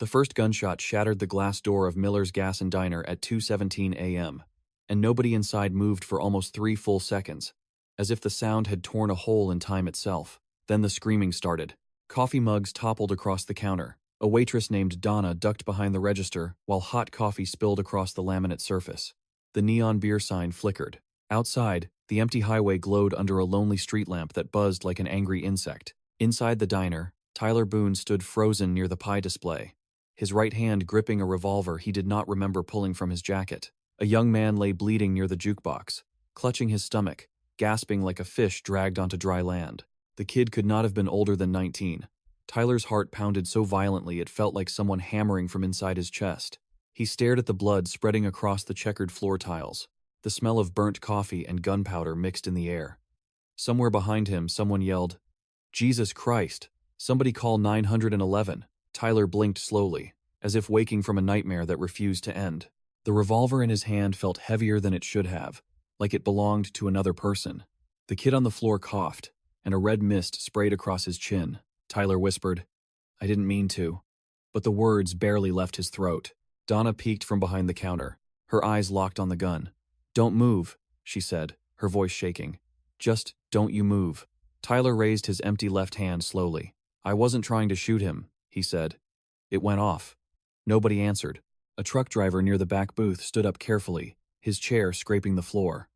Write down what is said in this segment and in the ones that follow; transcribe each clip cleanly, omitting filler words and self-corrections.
The first gunshot shattered the glass door of Miller's Gas and Diner at 2:17 a.m., and nobody inside moved for almost 3 full seconds, as if the sound had torn a hole in time itself. Then the screaming started. Coffee mugs toppled across the counter. A waitress named Donna ducked behind the register while hot coffee spilled across the laminate surface. The neon beer sign flickered. Outside, the empty highway glowed under a lonely street lamp that buzzed like an angry insect. Inside the diner, Tyler Boone stood frozen near the pie display, his right hand gripping a revolver he did not remember pulling from his jacket. A young man lay bleeding near the jukebox, clutching his stomach, gasping like a fish dragged onto dry land. The kid could not have been older than 19. Tyler's heart pounded so violently it felt like someone hammering from inside his chest. He stared at the blood spreading across the checkered floor tiles. The smell of burnt coffee and gunpowder mixed in the air. Somewhere behind him, someone yelled, "Jesus Christ! Somebody call 911. Tyler blinked slowly, as if waking from a nightmare that refused to end. The revolver in his hand felt heavier than it should have, like it belonged to another person. The kid on the floor coughed, and a red mist sprayed across his chin. Tyler whispered, "I didn't mean to." But the words barely left his throat. Donna peeked from behind the counter, her eyes locked on the gun. "Don't move," she said, her voice shaking. "Just don't you move." Tyler raised his empty left hand slowly. "I wasn't trying to shoot him," he said. It went off. Nobody answered. A truck driver near the back booth stood up carefully, his chair scraping the floor.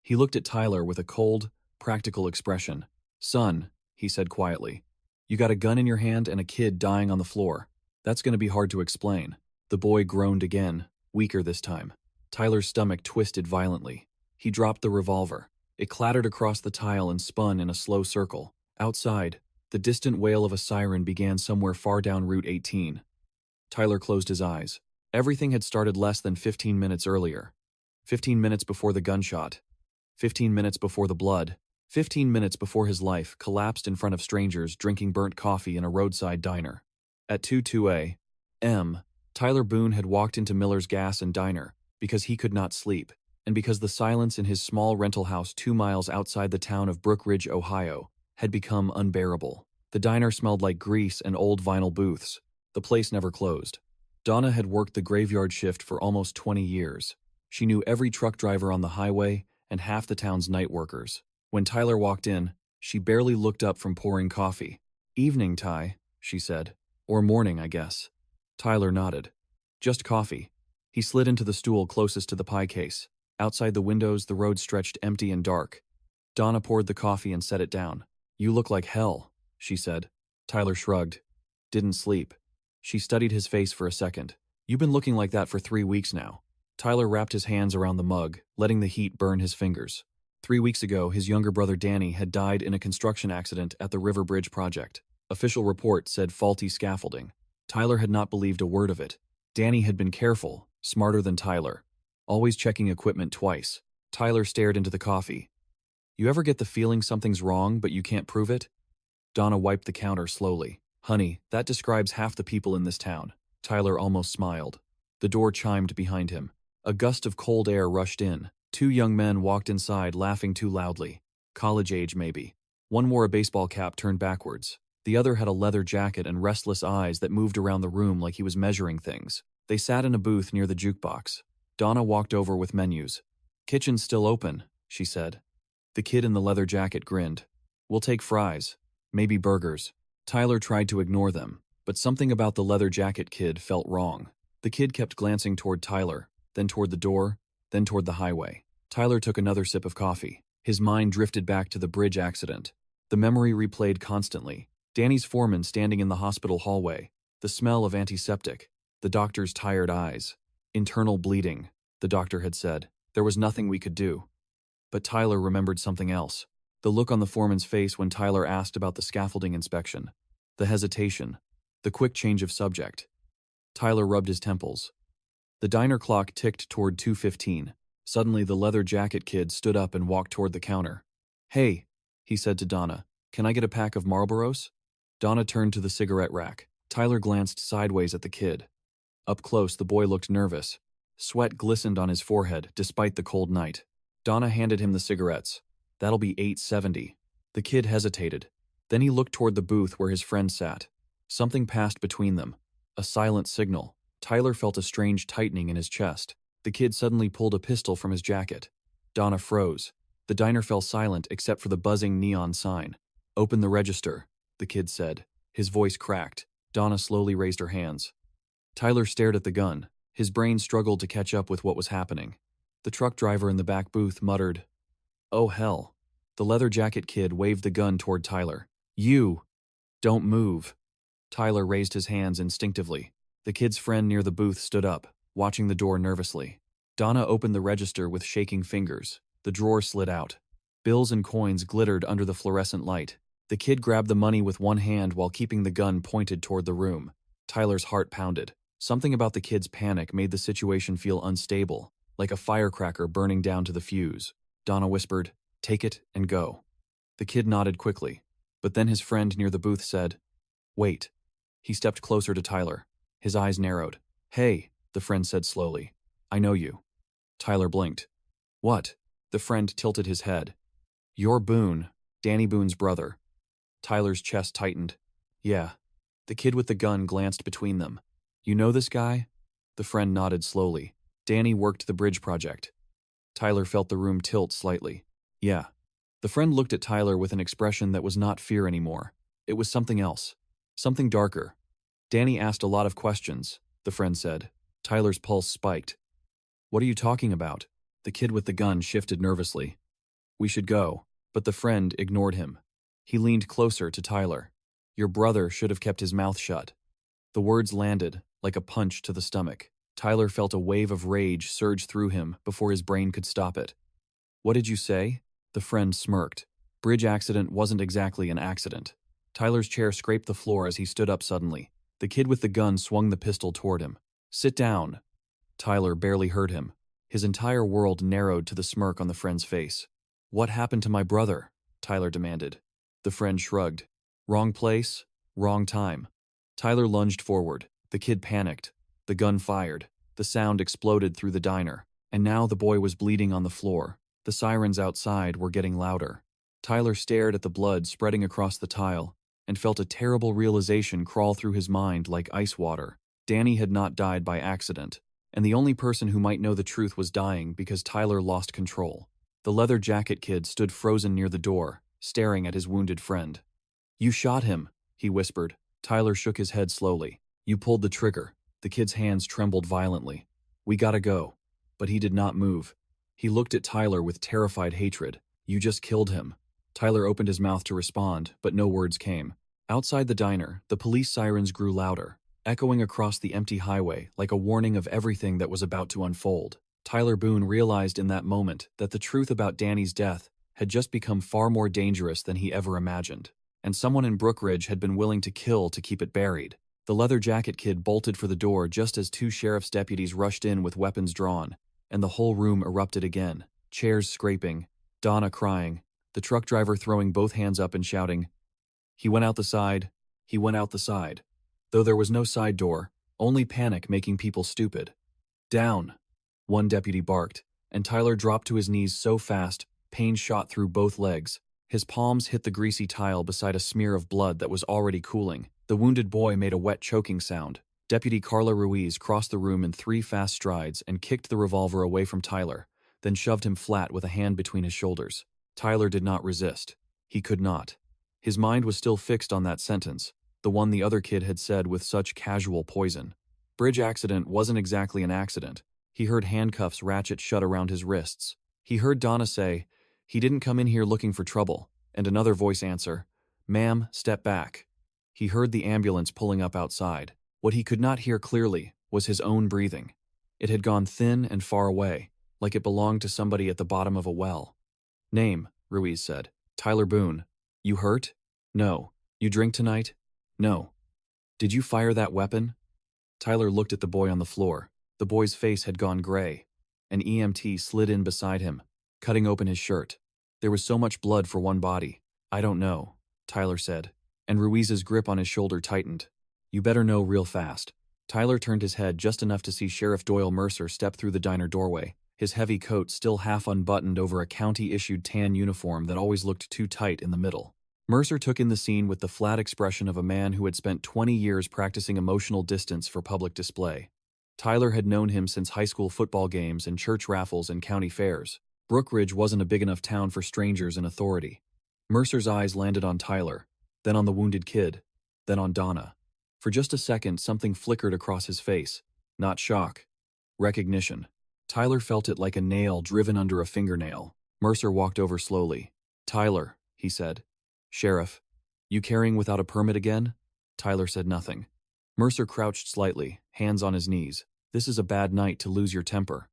He looked at Tyler with a cold, practical expression. "Son," he said quietly, "you got a gun in your hand and a kid dying on the floor. That's going to be hard to explain." The boy groaned again, weaker this time. Tyler's stomach twisted violently. He dropped the revolver. It clattered across the tile and spun in a slow circle. Outside, the distant wail of a siren began somewhere far down Route 18. Tyler closed his eyes. Everything had started less than 15 minutes earlier. 15 minutes before the gunshot. 15 minutes before the blood. 15 minutes before his life collapsed in front of strangers drinking burnt coffee in a roadside diner. At 2:02 a.m., Tyler Boone had walked into Miller's Gas and Diner because he could not sleep, and because the silence in his small rental house 2 miles outside the town of Brook Ridge, Ohio, had become unbearable. The diner smelled like grease and old vinyl booths. The place never closed. Donna had worked the graveyard shift for almost 20 years. She knew every truck driver on the highway and half the town's night workers. When Tyler walked in, she barely looked up from pouring coffee. "Evening, Ty," she said. "Or morning, I guess." Tyler nodded. "Just coffee." He slid into the stool closest to the pie case. Outside the windows, the road stretched empty and dark. Donna poured the coffee and set it down. "You look like hell," she said. Tyler shrugged. "Didn't sleep." She studied his face for a second. "You've been looking like that for 3 weeks now." Tyler wrapped his hands around the mug, letting the heat burn his fingers. 3 weeks ago, his younger brother Danny had died in a construction accident at the River Bridge project. Official report said faulty scaffolding. Tyler had not believed a word of it. Danny had been careful, smarter than Tyler, always checking equipment twice. Tyler stared into the coffee. "You ever get the feeling something's wrong, but you can't prove it?" Donna wiped the counter slowly. "Honey, that describes half the people in this town." Tyler almost smiled. The door chimed behind him. A gust of cold air rushed in. 2 young men walked inside, laughing too loudly. College age, maybe. One wore a baseball cap turned backwards. The other had a leather jacket and restless eyes that moved around the room like he was measuring things. They sat in a booth near the jukebox. Donna walked over with menus. "Kitchen's still open," she said. The kid in the leather jacket grinned. "We'll take fries. Maybe burgers." Tyler tried to ignore them, but something about the leather jacket kid felt wrong. The kid kept glancing toward Tyler, then toward the door, then toward the highway. Tyler took another sip of coffee. His mind drifted back to the bridge accident. The memory replayed constantly. Danny's foreman standing in the hospital hallway. The smell of antiseptic. The doctor's tired eyes. "Internal bleeding," the doctor had said. There was nothing we could do. But Tyler remembered something else. The look on the foreman's face when Tyler asked about the scaffolding inspection. The hesitation. The quick change of subject. Tyler rubbed his temples. The diner clock ticked toward 2:15. Suddenly, the leather jacket kid stood up and walked toward the counter. "Hey," he said to Donna, "can I get a pack of Marlboros?" Donna turned to the cigarette rack. Tyler glanced sideways at the kid. Up close, the boy looked nervous. Sweat glistened on his forehead, despite the cold night. Donna handed him the cigarettes. "That'll be $8.70. The kid hesitated. Then he looked toward the booth where his friend sat. Something passed between them. A silent signal. Tyler felt a strange tightening in his chest. The kid suddenly pulled a pistol from his jacket. Donna froze. The diner fell silent except for the buzzing neon sign. "Open the register," the kid said. His voice cracked. Donna slowly raised her hands. Tyler stared at the gun. His brain struggled to catch up with what was happening. The truck driver in the back booth muttered, "Oh hell." The leather jacket kid waved the gun toward Tyler. "You! Don't move." Tyler raised his hands instinctively. The kid's friend near the booth stood up, watching the door nervously. Donna opened the register with shaking fingers. The drawer slid out. Bills and coins glittered under the fluorescent light. The kid grabbed the money with one hand while keeping the gun pointed toward the room. Tyler's heart pounded. Something about the kid's panic made the situation feel unstable, like a firecracker burning down to the fuse. Donna whispered, "Take it and go." The kid nodded quickly, but then his friend near the booth said, "Wait." He stepped closer to Tyler. His eyes narrowed. "Hey," the friend said slowly. "I know you." Tyler blinked. "What?" The friend tilted his head. "You're Boone, Danny Boone's brother." Tyler's chest tightened. "Yeah." The kid with the gun glanced between them. "You know this guy?" The friend nodded slowly. "Danny worked the bridge project." Tyler felt the room tilt slightly. "Yeah." The friend looked at Tyler with an expression that was not fear anymore. It was something else. Something darker. "Danny asked a lot of questions," the friend said. Tyler's pulse spiked. "What are you talking about?" The kid with the gun shifted nervously. "We should go," but the friend ignored him. He leaned closer to Tyler. "Your brother should have kept his mouth shut." The words landed like a punch to the stomach. Tyler felt a wave of rage surge through him before his brain could stop it. "What did you say?" The friend smirked. Bridge accident wasn't exactly an accident. Tyler's chair scraped the floor as he stood up suddenly. The kid with the gun swung the pistol toward him. "Sit down." Tyler barely heard him. His entire world narrowed to the smirk on the friend's face. "What happened to my brother?" Tyler demanded. The friend shrugged. "Wrong place, wrong time." Tyler lunged forward. The kid panicked. The gun fired. The sound exploded through the diner. And now the boy was bleeding on the floor. The sirens outside were getting louder. Tyler stared at the blood spreading across the tile and felt a terrible realization crawl through his mind like ice water. Danny had not died by accident, and the only person who might know the truth was dying because Tyler lost control. The leather jacket kid stood frozen near the door, staring at his wounded friend. "You shot him," he whispered. Tyler shook his head slowly. "You pulled the trigger." The kid's hands trembled violently. "We gotta go." But he did not move. He looked at Tyler with terrified hatred. "You just killed him." Tyler opened his mouth to respond, but no words came. Outside the diner, the police sirens grew louder, echoing across the empty highway like a warning of everything that was about to unfold. Tyler Boone realized in that moment that the truth about Danny's death had just become far more dangerous than he ever imagined, and someone in Brookridge had been willing to kill to keep it buried. The leather jacket kid bolted for the door just as two sheriff's deputies rushed in with weapons drawn, and the whole room erupted again, chairs scraping, Donna crying, the truck driver throwing both hands up and shouting, "He went out the side, he went out the side." Though there was no side door, only panic making people stupid. "Down," one deputy barked, and Tyler dropped to his knees so fast, pain shot through both legs. His palms hit the greasy tile beside a smear of blood that was already cooling. The wounded boy made a wet choking sound. Deputy Carla Ruiz crossed the room in 3 fast strides and kicked the revolver away from Tyler, then shoved him flat with a hand between his shoulders. Tyler did not resist. He could not. His mind was still fixed on that sentence, the one the other kid had said with such casual poison. Bridge accident wasn't exactly an accident. He heard handcuffs ratchet shut around his wrists. He heard Donna say, "He didn't come in here looking for trouble," and another voice answer, "Ma'am, step back." He heard the ambulance pulling up outside. What he could not hear clearly was his own breathing. It had gone thin and far away, like it belonged to somebody at the bottom of a well. "Name," Ruiz said. "Tyler Boone." "You hurt?" "No." "You drink tonight?" "No." "Did you fire that weapon?" Tyler looked at the boy on the floor. The boy's face had gone gray. An EMT slid in beside him, cutting open his shirt. There was so much blood for one body. "I don't know," Tyler said, and Ruiz's grip on his shoulder tightened. "You better know real fast." Tyler turned his head just enough to see Sheriff Doyle Mercer step through the diner doorway, his heavy coat still half unbuttoned over a county-issued tan uniform that always looked too tight in the middle. Mercer took in the scene with the flat expression of a man who had spent 20 years practicing emotional distance for public display. Tyler had known him since high school football games and church raffles and county fairs. Brookridge wasn't a big enough town for strangers in authority. Mercer's eyes landed on Tyler, then on the wounded kid, then on Donna. For just a second, something flickered across his face. Not shock. Recognition. Tyler felt it like a nail driven under a fingernail. Mercer walked over slowly. "Tyler," he said. "Sheriff, you carrying without a permit again?" Tyler said nothing. Mercer crouched slightly, hands on his knees. "This is a bad night to lose your temper."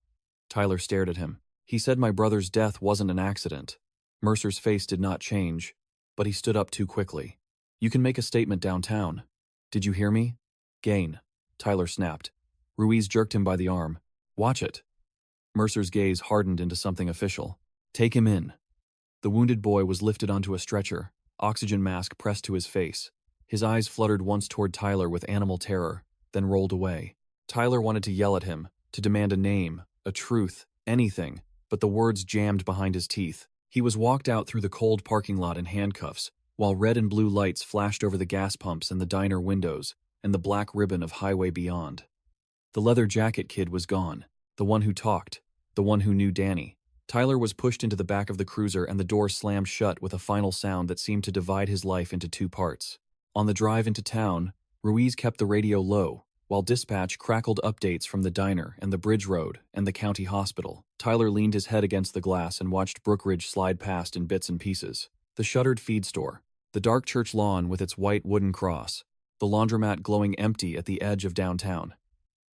Tyler stared at him. "He said my brother's death wasn't an accident." Mercer's face did not change, but he stood up too quickly. "You can make a statement downtown." "Did you hear me?" "Gain," Tyler snapped. Ruiz jerked him by the arm. "Watch it." Mercer's gaze hardened into something official. "Take him in." The wounded boy was lifted onto a stretcher, oxygen mask pressed to his face. His eyes fluttered once toward Tyler with animal terror, then rolled away. Tyler wanted to yell at him, to demand a name, a truth, anything, but the words jammed behind his teeth. He was walked out through the cold parking lot in handcuffs, while red and blue lights flashed over the gas pumps and the diner windows, and the black ribbon of highway beyond. The leather jacket kid was gone, the one who talked, the one who knew Danny. Tyler was pushed into the back of the cruiser and the door slammed shut with a final sound that seemed to divide his life into two parts. On the drive into town, Ruiz kept the radio low, while dispatch crackled updates from the diner and the bridge road and the county hospital. Tyler leaned his head against the glass and watched Brookridge slide past in bits and pieces. The shuttered feed store, the dark church lawn with its white wooden cross, the laundromat glowing empty at the edge of downtown.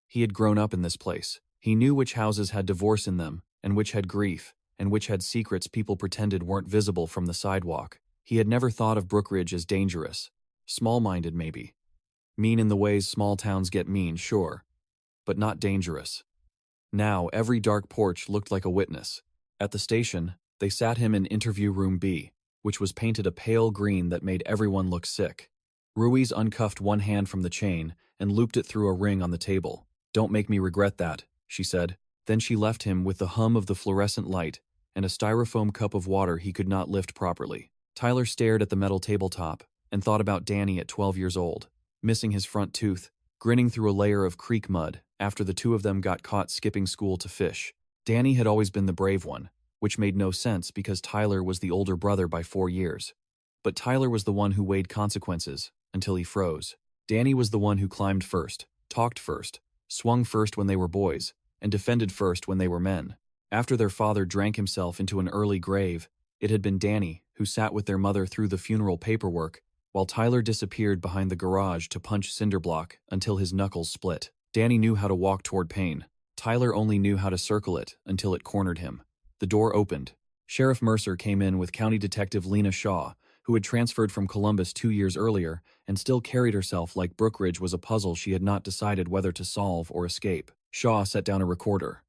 He had grown up in this place. He knew which houses had divorce in them, and which had grief, and which had secrets people pretended weren't visible from the sidewalk. He had never thought of Brookridge as dangerous. Small-minded, maybe. Mean in the ways small towns get mean, sure. But not dangerous. Now, every dark porch looked like a witness. At the station, they sat him in interview room B, which was painted a pale green that made everyone look sick. Ruiz uncuffed one hand from the chain and looped it through a ring on the table. "Don't make me regret that," she said. Then she left him with the hum of the fluorescent light and a styrofoam cup of water he could not lift properly. Tyler stared at the metal tabletop and thought about Danny at 12 years old, missing his front tooth, grinning through a layer of creek mud after the two of them got caught skipping school to fish. Danny had always been the brave one, which made no sense because Tyler was the older brother by 4 years. But Tyler was the one who weighed consequences until he froze. Danny was the one who climbed first, talked first, swung first when they were boys, and defended first when they were men. After their father drank himself into an early grave, it had been Danny who sat with their mother through the funeral paperwork, while Tyler disappeared behind the garage to punch cinderblock until his knuckles split. Danny knew how to walk toward pain. Tyler only knew how to circle it until it cornered him. The door opened. Sheriff Mercer came in with County Detective Lena Shaw, who had transferred from Columbus 2 years earlier and still carried herself like Brookridge was a puzzle she had not decided whether to solve or escape. Shaw set down a recorder.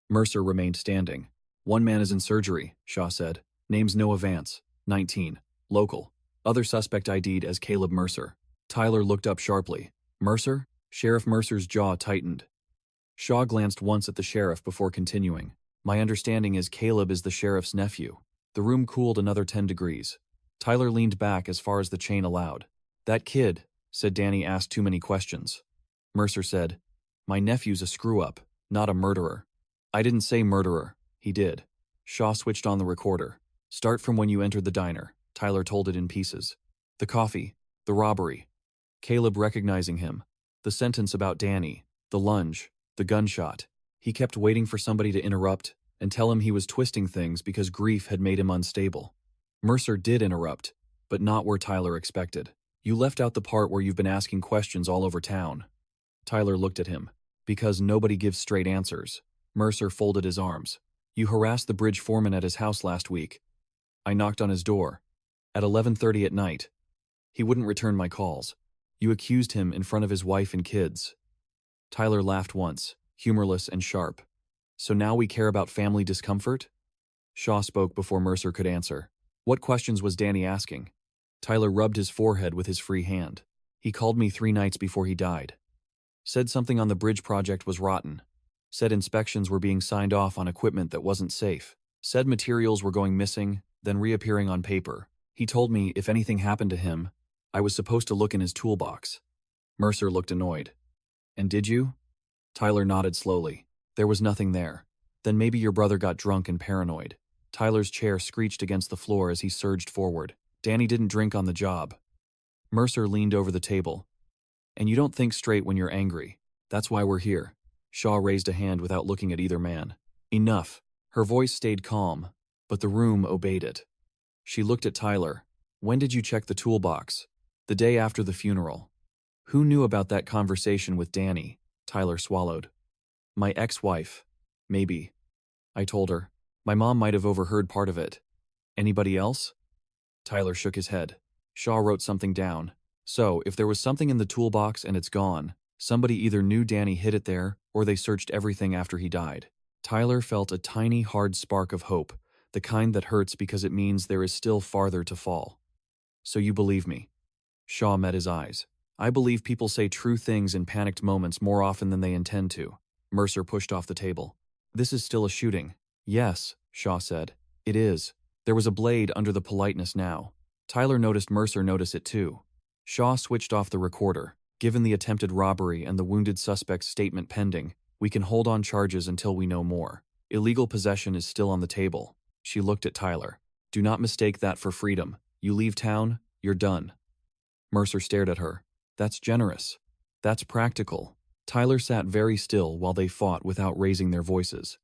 Mercer remained standing. "One man is in surgery," Shaw said. "Name's Noah Vance, 19. Local. Other suspect ID'd as Caleb Mercer." Tyler looked up sharply. "Mercer?" Sheriff Mercer's jaw tightened. Shaw glanced once at the sheriff before continuing. "My understanding is Caleb is the sheriff's nephew." The room cooled another 10 degrees. Tyler leaned back as far as the chain allowed. "That kid," said Danny, asked too many questions. Mercer said, "My nephew's a screw-up, not a murderer." "I didn't say murderer." "He did." Shaw switched on the recorder. "Start from when you entered the diner." Tyler told it in pieces. "The coffee, the robbery, Caleb recognizing him, the sentence about Danny, the lunge, the gunshot." He kept waiting for somebody to interrupt and tell him he was twisting things because grief had made him unstable. Mercer did interrupt, but not where Tyler expected. "You left out the part where you've been asking questions all over town." Tyler looked at him. "Because nobody gives straight answers." Mercer folded his arms. "You harassed the bridge foreman at his house last week. I knocked on his door. At 11:30 at night. He wouldn't return my calls. You accused him in front of his wife and kids." Tyler laughed once, humorless and sharp. "So now we care about family discomfort?" Shaw spoke before Mercer could answer. "What questions was Danny asking?" Tyler rubbed his forehead with his free hand. "He called me 3 nights before he died. Said something on the bridge project was rotten. Said inspections were being signed off on equipment that wasn't safe. Said materials were going missing, then reappearing on paper. He told me if anything happened to him, I was supposed to look in his toolbox. Mercer looked annoyed. And did you? Tyler nodded slowly. There was nothing there. Then maybe your brother got drunk and paranoid. Tyler's chair screeched against the floor as he surged forward. Danny didn't drink on the job. Mercer leaned over the table. And you don't think straight when you're angry. That's why we're here. Shaw raised a hand without looking at either man. Enough. Her voice stayed calm, but the room obeyed it. She looked at Tyler. When did you check the toolbox? The day after the funeral. Who knew about that conversation with Danny? Tyler swallowed. My ex-wife. Maybe. I told her. My mom might have overheard part of it. Anybody else? Tyler shook his head. Shaw wrote something down. So, if there was something in the toolbox and it's gone, somebody either knew Danny hid it there, or they searched everything after he died. Tyler felt a tiny, hard spark of hope, the kind that hurts because it means there is still farther to fall. So you believe me? Shaw met his eyes. I believe people say true things in panicked moments more often than they intend to. Mercer pushed off the table. This is still a shooting. Yes, Shaw said. It is. There was a blade under the politeness now. Tyler noticed Mercer notice it too. Shaw switched off the recorder. Given the attempted robbery and the wounded suspect's statement pending, we can hold on charges until we know more. Illegal possession is still on the table. She looked at Tyler. Do not mistake that for freedom. You leave town, you're done. Mercer stared at her. That's generous. That's practical. Tyler sat very still while they fought without raising their voices.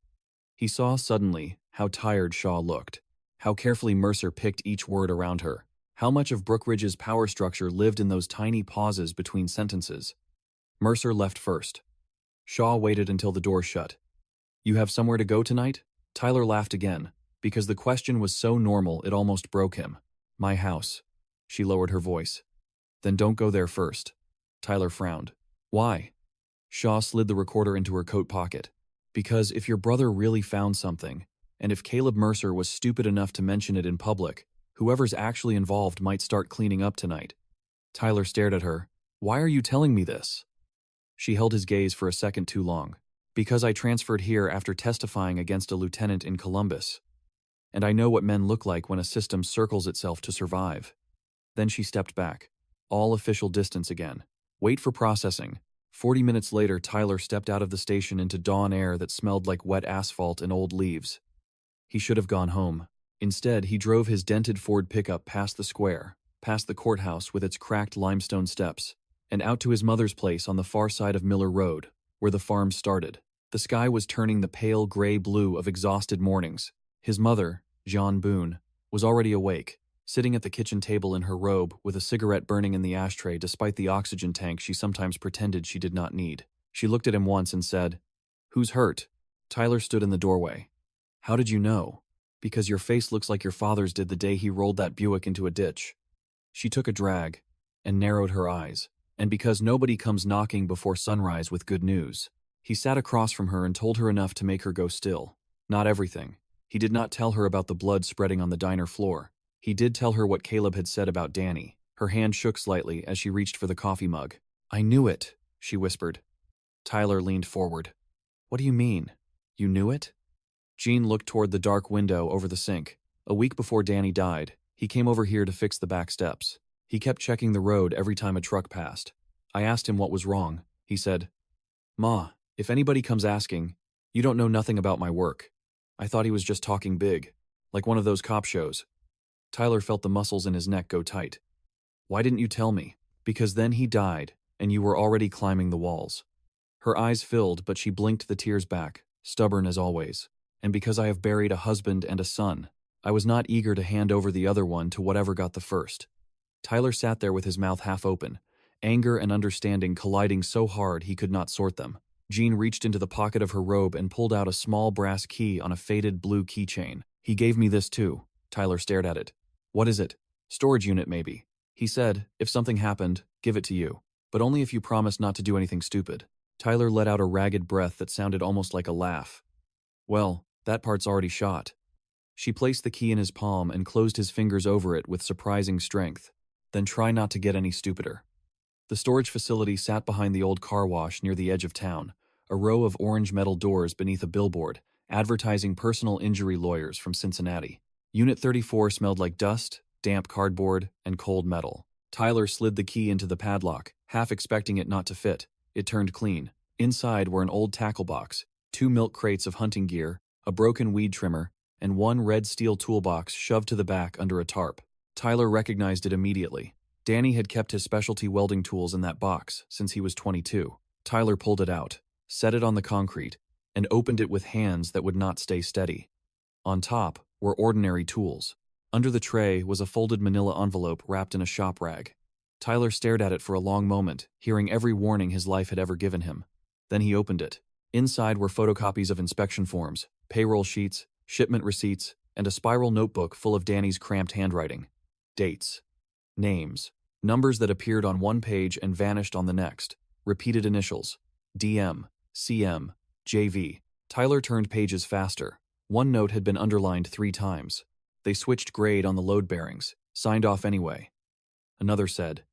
He saw suddenly how tired Shaw looked, how carefully Mercer picked each word around her, how much of Brookridge's power structure lived in those tiny pauses between sentences. Mercer left first. Shaw waited until the door shut. You have somewhere to go tonight? Tyler laughed again, because the question was so normal it almost broke him. My house. She lowered her voice. Then don't go there first. Tyler frowned. Why? Shaw slid the recorder into her coat pocket. Because if your brother really found something, and if Caleb Mercer was stupid enough to mention it in public, whoever's actually involved might start cleaning up tonight. Tyler stared at her. Why are you telling me this? She held his gaze for a second too long. Because I transferred here after testifying against a lieutenant in Columbus. And I know what men look like when a system circles itself to survive. Then she stepped back. All official distance again. Wait for processing. 40 minutes later, Tyler stepped out of the station into dawn air that smelled like wet asphalt and old leaves. He should have gone home. Instead, he drove his dented Ford pickup past the square, past the courthouse with its cracked limestone steps, and out to his mother's place on the far side of Miller Road, where the farm started. The sky was turning the pale gray blue of exhausted mornings. His mother, Jean Boone, was already awake, sitting at the kitchen table in her robe with a cigarette burning in the ashtray despite the oxygen tank she sometimes pretended she did not need. She looked at him once and said, Who's hurt? Tyler stood in the doorway. How did you know? Because your face looks like your father's did the day he rolled that Buick into a ditch. She took a drag and narrowed her eyes. And because nobody comes knocking before sunrise with good news. He sat across from her and told her enough to make her go still. Not everything. He did not tell her about the blood spreading on the diner floor. He did tell her what Caleb had said about Danny. Her hand shook slightly as she reached for the coffee mug. I knew it, she whispered. Tyler leaned forward. What do you mean? You knew it? Jean looked toward the dark window over the sink. A week before Danny died, he came over here to fix the back steps. He kept checking the road every time a truck passed. I asked him what was wrong. He said, Ma, if anybody comes asking, you don't know nothing about my work. I thought he was just talking big, like one of those cop shows. Tyler felt the muscles in his neck go tight. Why didn't you tell me? Because then he died, and you were already climbing the walls. Her eyes filled, but she blinked the tears back, stubborn as always. And because I have buried a husband and a son, I was not eager to hand over the other one to whatever got the first. Tyler sat there with his mouth half open, anger and understanding colliding so hard he could not sort them. Jean reached into the pocket of her robe and pulled out a small brass key on a faded blue keychain. He gave me this too. Tyler stared at it. What is it? Storage unit, maybe. He said, if something happened, give it to you. But only if you promise not to do anything stupid. Tyler let out a ragged breath that sounded almost like a laugh. Well, that part's already shot. She placed the key in his palm and closed his fingers over it with surprising strength. Then try not to get any stupider. The storage facility sat behind the old car wash near the edge of town, a row of orange metal doors beneath a billboard, advertising personal injury lawyers from Cincinnati. Unit 34 smelled like dust, damp cardboard, and cold metal. Tyler slid the key into the padlock, half expecting it not to fit. It turned clean. Inside were an old tackle box, 2 milk crates of hunting gear, a broken weed trimmer, and 1 red steel toolbox shoved to the back under a tarp. Tyler recognized it immediately. Danny had kept his specialty welding tools in that box since he was 22. Tyler pulled it out, set it on the concrete, and opened it with hands that would not stay steady. On top were ordinary tools. Under the tray was a folded manila envelope wrapped in a shop rag. Tyler stared at it for a long moment, hearing every warning his life had ever given him. Then he opened it. Inside were photocopies of inspection forms, payroll sheets, shipment receipts, and a spiral notebook full of Danny's cramped handwriting. Dates. Names. Numbers that appeared on one page and vanished on the next. Repeated initials. DM, CM, JV. Tyler turned pages faster. One note had been underlined 3 times. They switched grade on the load bearings, signed off anyway. Another said,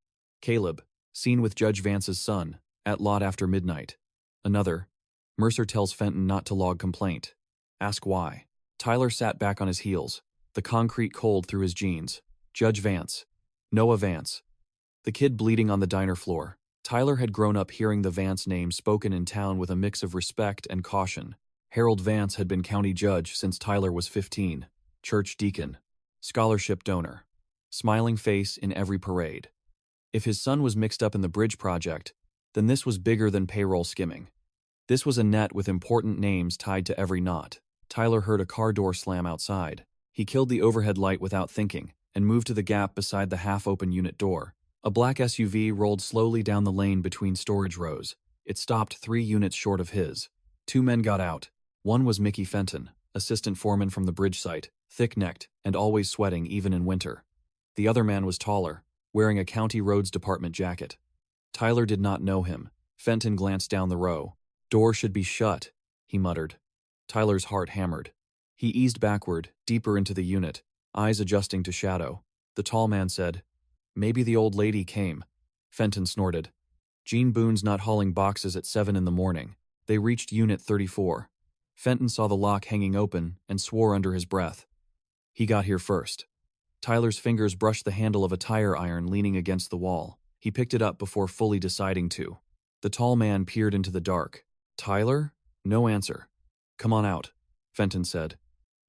Caleb, seen with Judge Vance's son, at lot after midnight. Another, Mercer tells Fenton not to log complaint. Ask why. Tyler sat back on his heels, the concrete cold through his jeans. Judge Vance. Noah Vance. The kid bleeding on the diner floor. Tyler had grown up hearing the Vance name spoken in town with a mix of respect and caution. Harold Vance had been county judge since Tyler was 15. Church deacon. Scholarship donor. Smiling face in every parade. If his son was mixed up in the bridge project, then this was bigger than payroll skimming. This was a net with important names tied to every knot. Tyler heard a car door slam outside. He killed the overhead light without thinking and moved to the gap beside the half-open unit door. A black SUV rolled slowly down the lane between storage rows. It stopped 3 units short of his. 2 men got out. One was Mickey Fenton, assistant foreman from the bridge site, thick-necked and always sweating even in winter. The other man was taller, wearing a county roads department jacket. Tyler did not know him. Fenton glanced down the row. Door should be shut, he muttered. Tyler's heart hammered. He eased backward, deeper into the unit, eyes adjusting to shadow. The tall man said, Maybe the old lady came. Fenton snorted. Gene Boone's not hauling boxes at 7 in the morning. They reached Unit 34. Fenton saw the lock hanging open and swore under his breath. He got here first. Tyler's fingers brushed the handle of a tire iron leaning against the wall. He picked it up before fully deciding to. The tall man peered into the dark. Tyler? No answer. Come on out, Fenton said.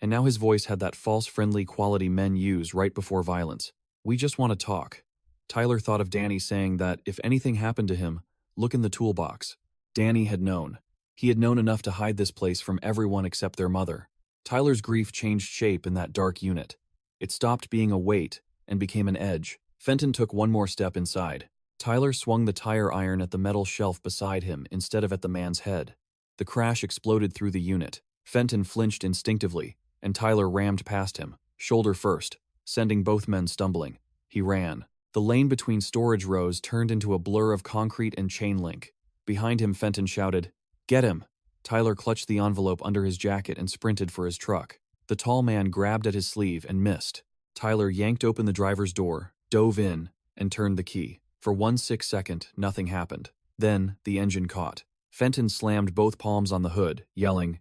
And now his voice had that false friendly quality men use right before violence. We just want to talk. Tyler thought of Danny saying that if anything happened to him, look in the toolbox. Danny had known. He had known enough to hide this place from everyone except their mother. Tyler's grief changed shape in that dark unit. It stopped being a weight and became an edge. Fenton took one more step inside. Tyler swung the tire iron at the metal shelf beside him instead of at the man's head. The crash exploded through the unit. Fenton flinched instinctively, and Tyler rammed past him, shoulder first, sending both men stumbling. He ran. The lane between storage rows turned into a blur of concrete and chain link. Behind him, Fenton shouted, Get him! Tyler clutched the envelope under his jacket and sprinted for his truck. The tall man grabbed at his sleeve and missed. Tyler yanked open the driver's door, dove in, and turned the key. For 1 second, nothing happened. Then, the engine caught. Fenton slammed both palms on the hood, yelling,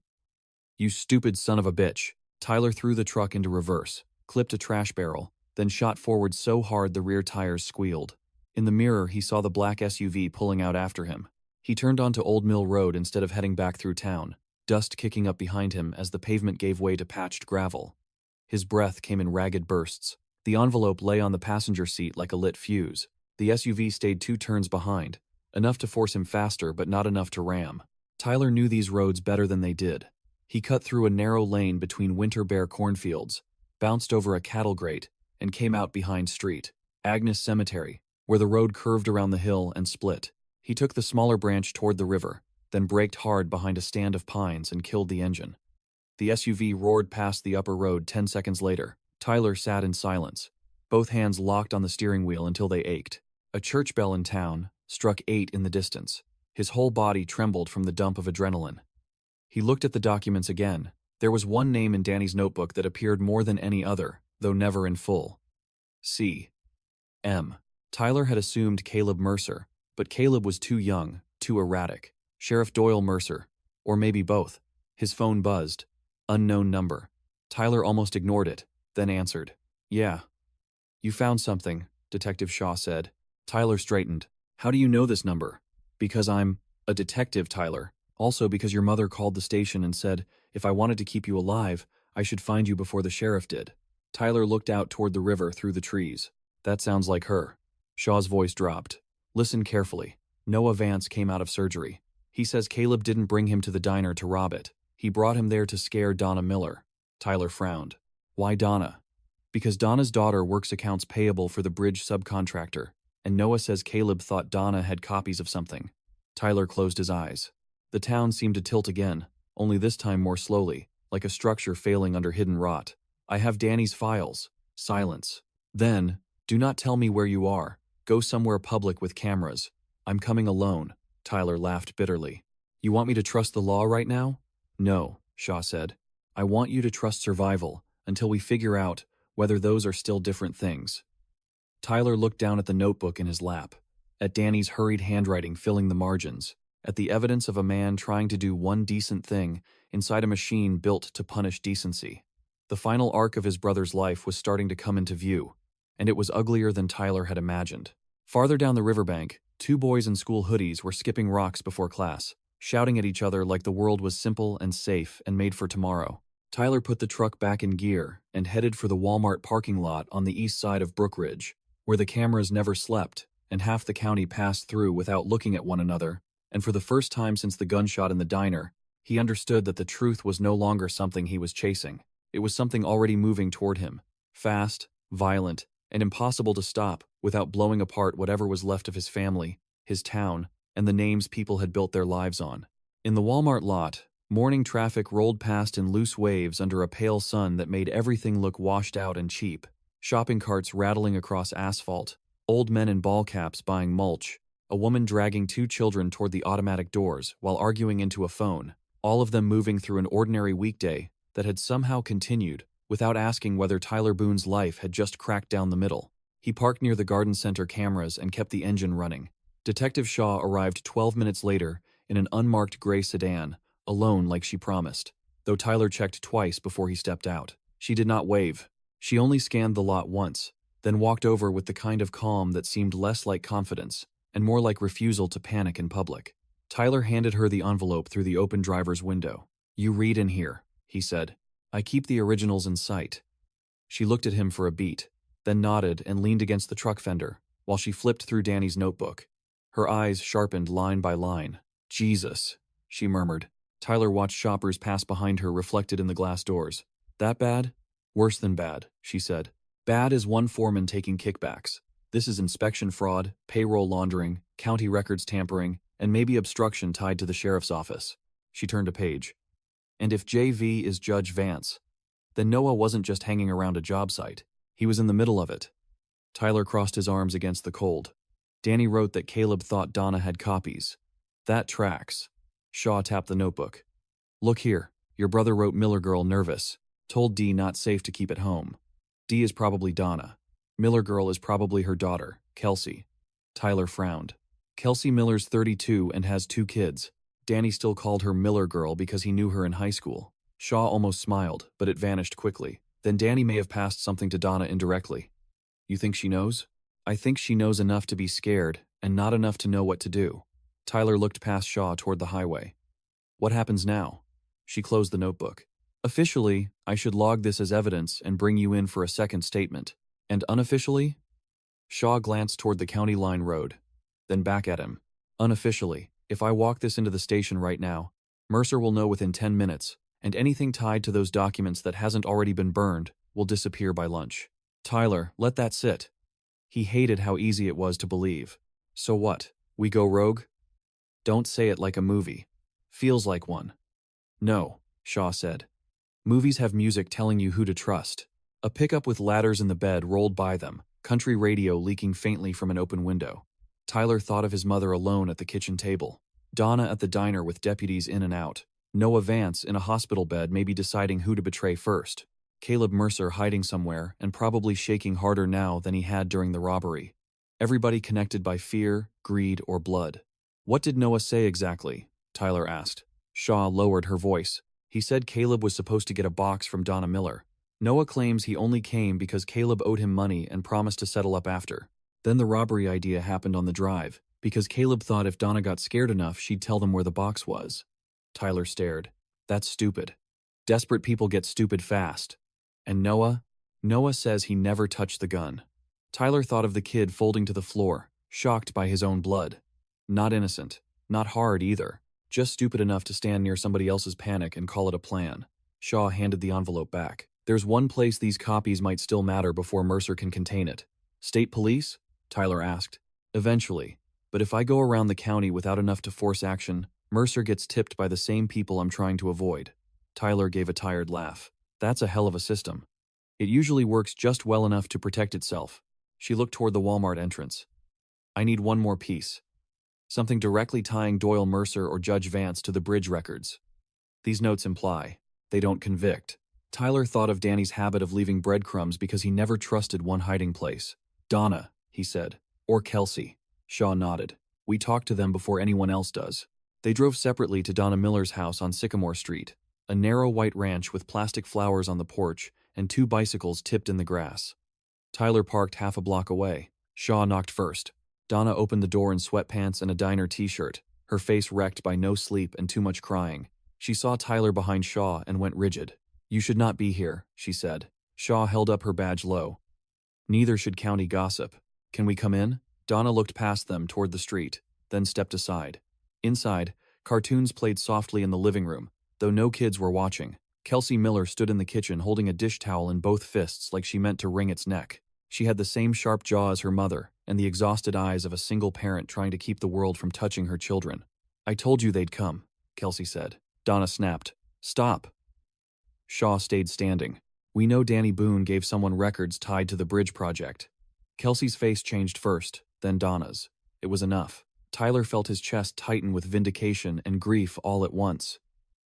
You stupid son of a bitch. Tyler threw the truck into reverse, clipped a trash barrel, then shot forward so hard the rear tires squealed. In the mirror, he saw the black SUV pulling out after him. He turned onto Old Mill Road instead of heading back through town, dust kicking up behind him as the pavement gave way to patched gravel. His breath came in ragged bursts. The envelope lay on the passenger seat like a lit fuse. The SUV stayed 2 turns behind, enough to force him faster but not enough to ram. Tyler knew these roads better than they did. He cut through a narrow lane between winter bare cornfields, bounced over a cattle grate, and came out behind street, Agnes Cemetery, where the road curved around the hill and split. He took the smaller branch toward the river, then braked hard behind a stand of pines and killed the engine. The SUV roared past the upper road 10 seconds later. Tyler sat in silence, both hands locked on the steering wheel until they ached. A church bell in town struck 8 in the distance. His whole body trembled from the dump of adrenaline. He looked at the documents again. There was one name in Danny's notebook that appeared more than any other, though never in full. C.M. Tyler had assumed Caleb Mercer, but Caleb was too young, too erratic. Sheriff Doyle Mercer, or maybe both. His phone buzzed. Unknown number. Tyler almost ignored it, then answered, Yeah. You found something, Detective Shaw said. Tyler straightened. How do you know this number? Because I'm a detective, Tyler. Also because your mother called the station and said, if I wanted to keep you alive, I should find you before the sheriff did. Tyler looked out toward the river through the trees. That sounds like her. Shaw's voice dropped. Listen carefully. Noah Vance came out of surgery. He says Caleb didn't bring him to the diner to rob it. He brought him there to scare Donna Miller. Tyler frowned. Why Donna? Because Donna's daughter works accounts payable for the bridge subcontractor, and Noah says Caleb thought Donna had copies of something. Tyler closed his eyes. The town seemed to tilt again, only this time more slowly, like a structure failing under hidden rot. I have Danny's files. Silence. Then, do not tell me where you are. Go somewhere public with cameras. I'm coming alone. Tyler laughed bitterly. You want me to trust the law right now? No, Shaw said. I want you to trust survival until we figure out whether those are still different things. Tyler looked down at the notebook in his lap, at Danny's hurried handwriting filling the margins, at the evidence of a man trying to do one decent thing inside a machine built to punish decency. The final arc of his brother's life was starting to come into view, and it was uglier than Tyler had imagined. Farther down the riverbank, two boys in school hoodies were skipping rocks before class, shouting at each other like the world was simple and safe and made for tomorrow. Tyler put the truck back in gear and headed for the Walmart parking lot on the east side of Brookridge, where the cameras never slept and half the county passed through without looking at one another, and for the first time since the gunshot in the diner, he understood that the truth was no longer something he was chasing. It was something already moving toward him, fast, violent, and impossible to stop without blowing apart whatever was left of his family, his town, and the names people had built their lives on. In the Walmart lot, morning traffic rolled past in loose waves under a pale sun that made everything look washed out and cheap. Shopping carts rattling across asphalt, old men in ball caps buying mulch, a woman dragging two children toward the automatic doors while arguing into a phone, all of them moving through an ordinary weekday that had somehow continued without asking whether Tyler Boone's life had just cracked down the middle. He parked near the garden center cameras and kept the engine running. Detective Shaw arrived 12 minutes later in an unmarked gray sedan, alone like she promised, though Tyler checked twice before he stepped out. She did not wave. She only scanned the lot once, then walked over with the kind of calm that seemed less like confidence and more like refusal to panic in public. Tyler handed her the envelope through the open driver's window. You read in here, he said. I keep the originals in sight. She looked at him for a beat, then nodded and leaned against the truck fender while she flipped through Danny's notebook. Her eyes sharpened line by line. Jesus, she murmured. Tyler watched shoppers pass behind her reflected in the glass doors. That bad? Worse than bad, she said. Bad is one foreman taking kickbacks. This is inspection fraud, payroll laundering, county records tampering, and maybe obstruction tied to the sheriff's office. She turned a page. And if JV is Judge Vance, then Noah wasn't just hanging around a job site. He was in the middle of it. Tyler crossed his arms against the cold. Danny wrote that Caleb thought Donna had copies. That tracks. Shaw tapped the notebook. Look here, your brother wrote Miller girl nervous. Told D not safe to keep at home. D is probably Donna. Miller girl is probably her daughter, Kelsey. Tyler frowned. Kelsey Miller's 32 and has 2 kids. Danny still called her Miller girl because he knew her in high school. Shaw almost smiled, but it vanished quickly. Then Danny may have passed something to Donna indirectly. You think she knows? I think she knows enough to be scared, and not enough to know what to do. Tyler looked past Shaw toward the highway. What happens now? She closed the notebook. Officially, I should log this as evidence and bring you in for a second statement. And unofficially? Shaw glanced toward the county line road, then back at him. Unofficially, if I walk this into the station right now, Mercer will know within 10 minutes, and anything tied to those documents that hasn't already been burned will disappear by lunch. Tyler, let that sit. He hated how easy it was to believe. So what? We go rogue? Don't say it like a movie. Feels like one. No, Shaw said. Movies have music telling you who to trust. A pickup with ladders in the bed rolled by them, country radio leaking faintly from an open window. Tyler thought of his mother alone at the kitchen table. Donna at the diner with deputies in and out. Noah Vance in a hospital bed maybe deciding who to betray first. Caleb Mercer hiding somewhere and probably shaking harder now than he had during the robbery. Everybody connected by fear, greed, or blood. What did Noah say exactly? Tyler asked. Shaw lowered her voice. He said Caleb was supposed to get a box from Donna Miller. Noah claims he only came because Caleb owed him money and promised to settle up after. Then the robbery idea happened on the drive, because Caleb thought if Donna got scared enough she'd tell them where the box was. Tyler stared. That's stupid. Desperate people get stupid fast. And Noah? Noah says he never touched the gun. Tyler thought of the kid folding to the floor, shocked by his own blood. Not innocent. Not hard either. Just stupid enough to stand near somebody else's panic and call it a plan. Shaw handed the envelope back. There's one place these copies might still matter before Mercer can contain it. State police? Tyler asked. Eventually. But if I go around the county without enough to force action, Mercer gets tipped by the same people I'm trying to avoid. Tyler gave a tired laugh. That's a hell of a system. It usually works just well enough to protect itself. She looked toward the Walmart entrance. I need one more piece. Something directly tying Doyle Mercer or Judge Vance to the bridge records. These notes imply. They don't convict. Tyler thought of Danny's habit of leaving breadcrumbs because he never trusted one hiding place. Donna, he said. Or Kelsey. Shaw nodded. We talked to them before anyone else does. They drove separately to Donna Miller's house on Sycamore Street, a narrow white ranch with plastic flowers on the porch and 2 bicycles tipped in the grass. Tyler parked half a block away. Shaw knocked first. Donna opened the door in sweatpants and a diner t-shirt, her face wrecked by no sleep and too much crying. She saw Tyler behind Shaw and went rigid. You should not be here, she said. Shaw held up her badge low. Neither should county gossip. Can we come in? Donna looked past them toward the street, then stepped aside. Inside, cartoons played softly in the living room, though no kids were watching. Kelsey Miller stood in the kitchen holding a dish towel in both fists like she meant to wring its neck. She had the same sharp jaw as her mother and the exhausted eyes of a single parent trying to keep the world from touching her children. I told you they'd come, Kelsey said. Donna snapped. Stop. Shaw stayed standing. We know Danny Boone gave someone records tied to the bridge project. Kelsey's face changed first, then Donna's. It was enough. Tyler felt his chest tighten with vindication and grief all at once.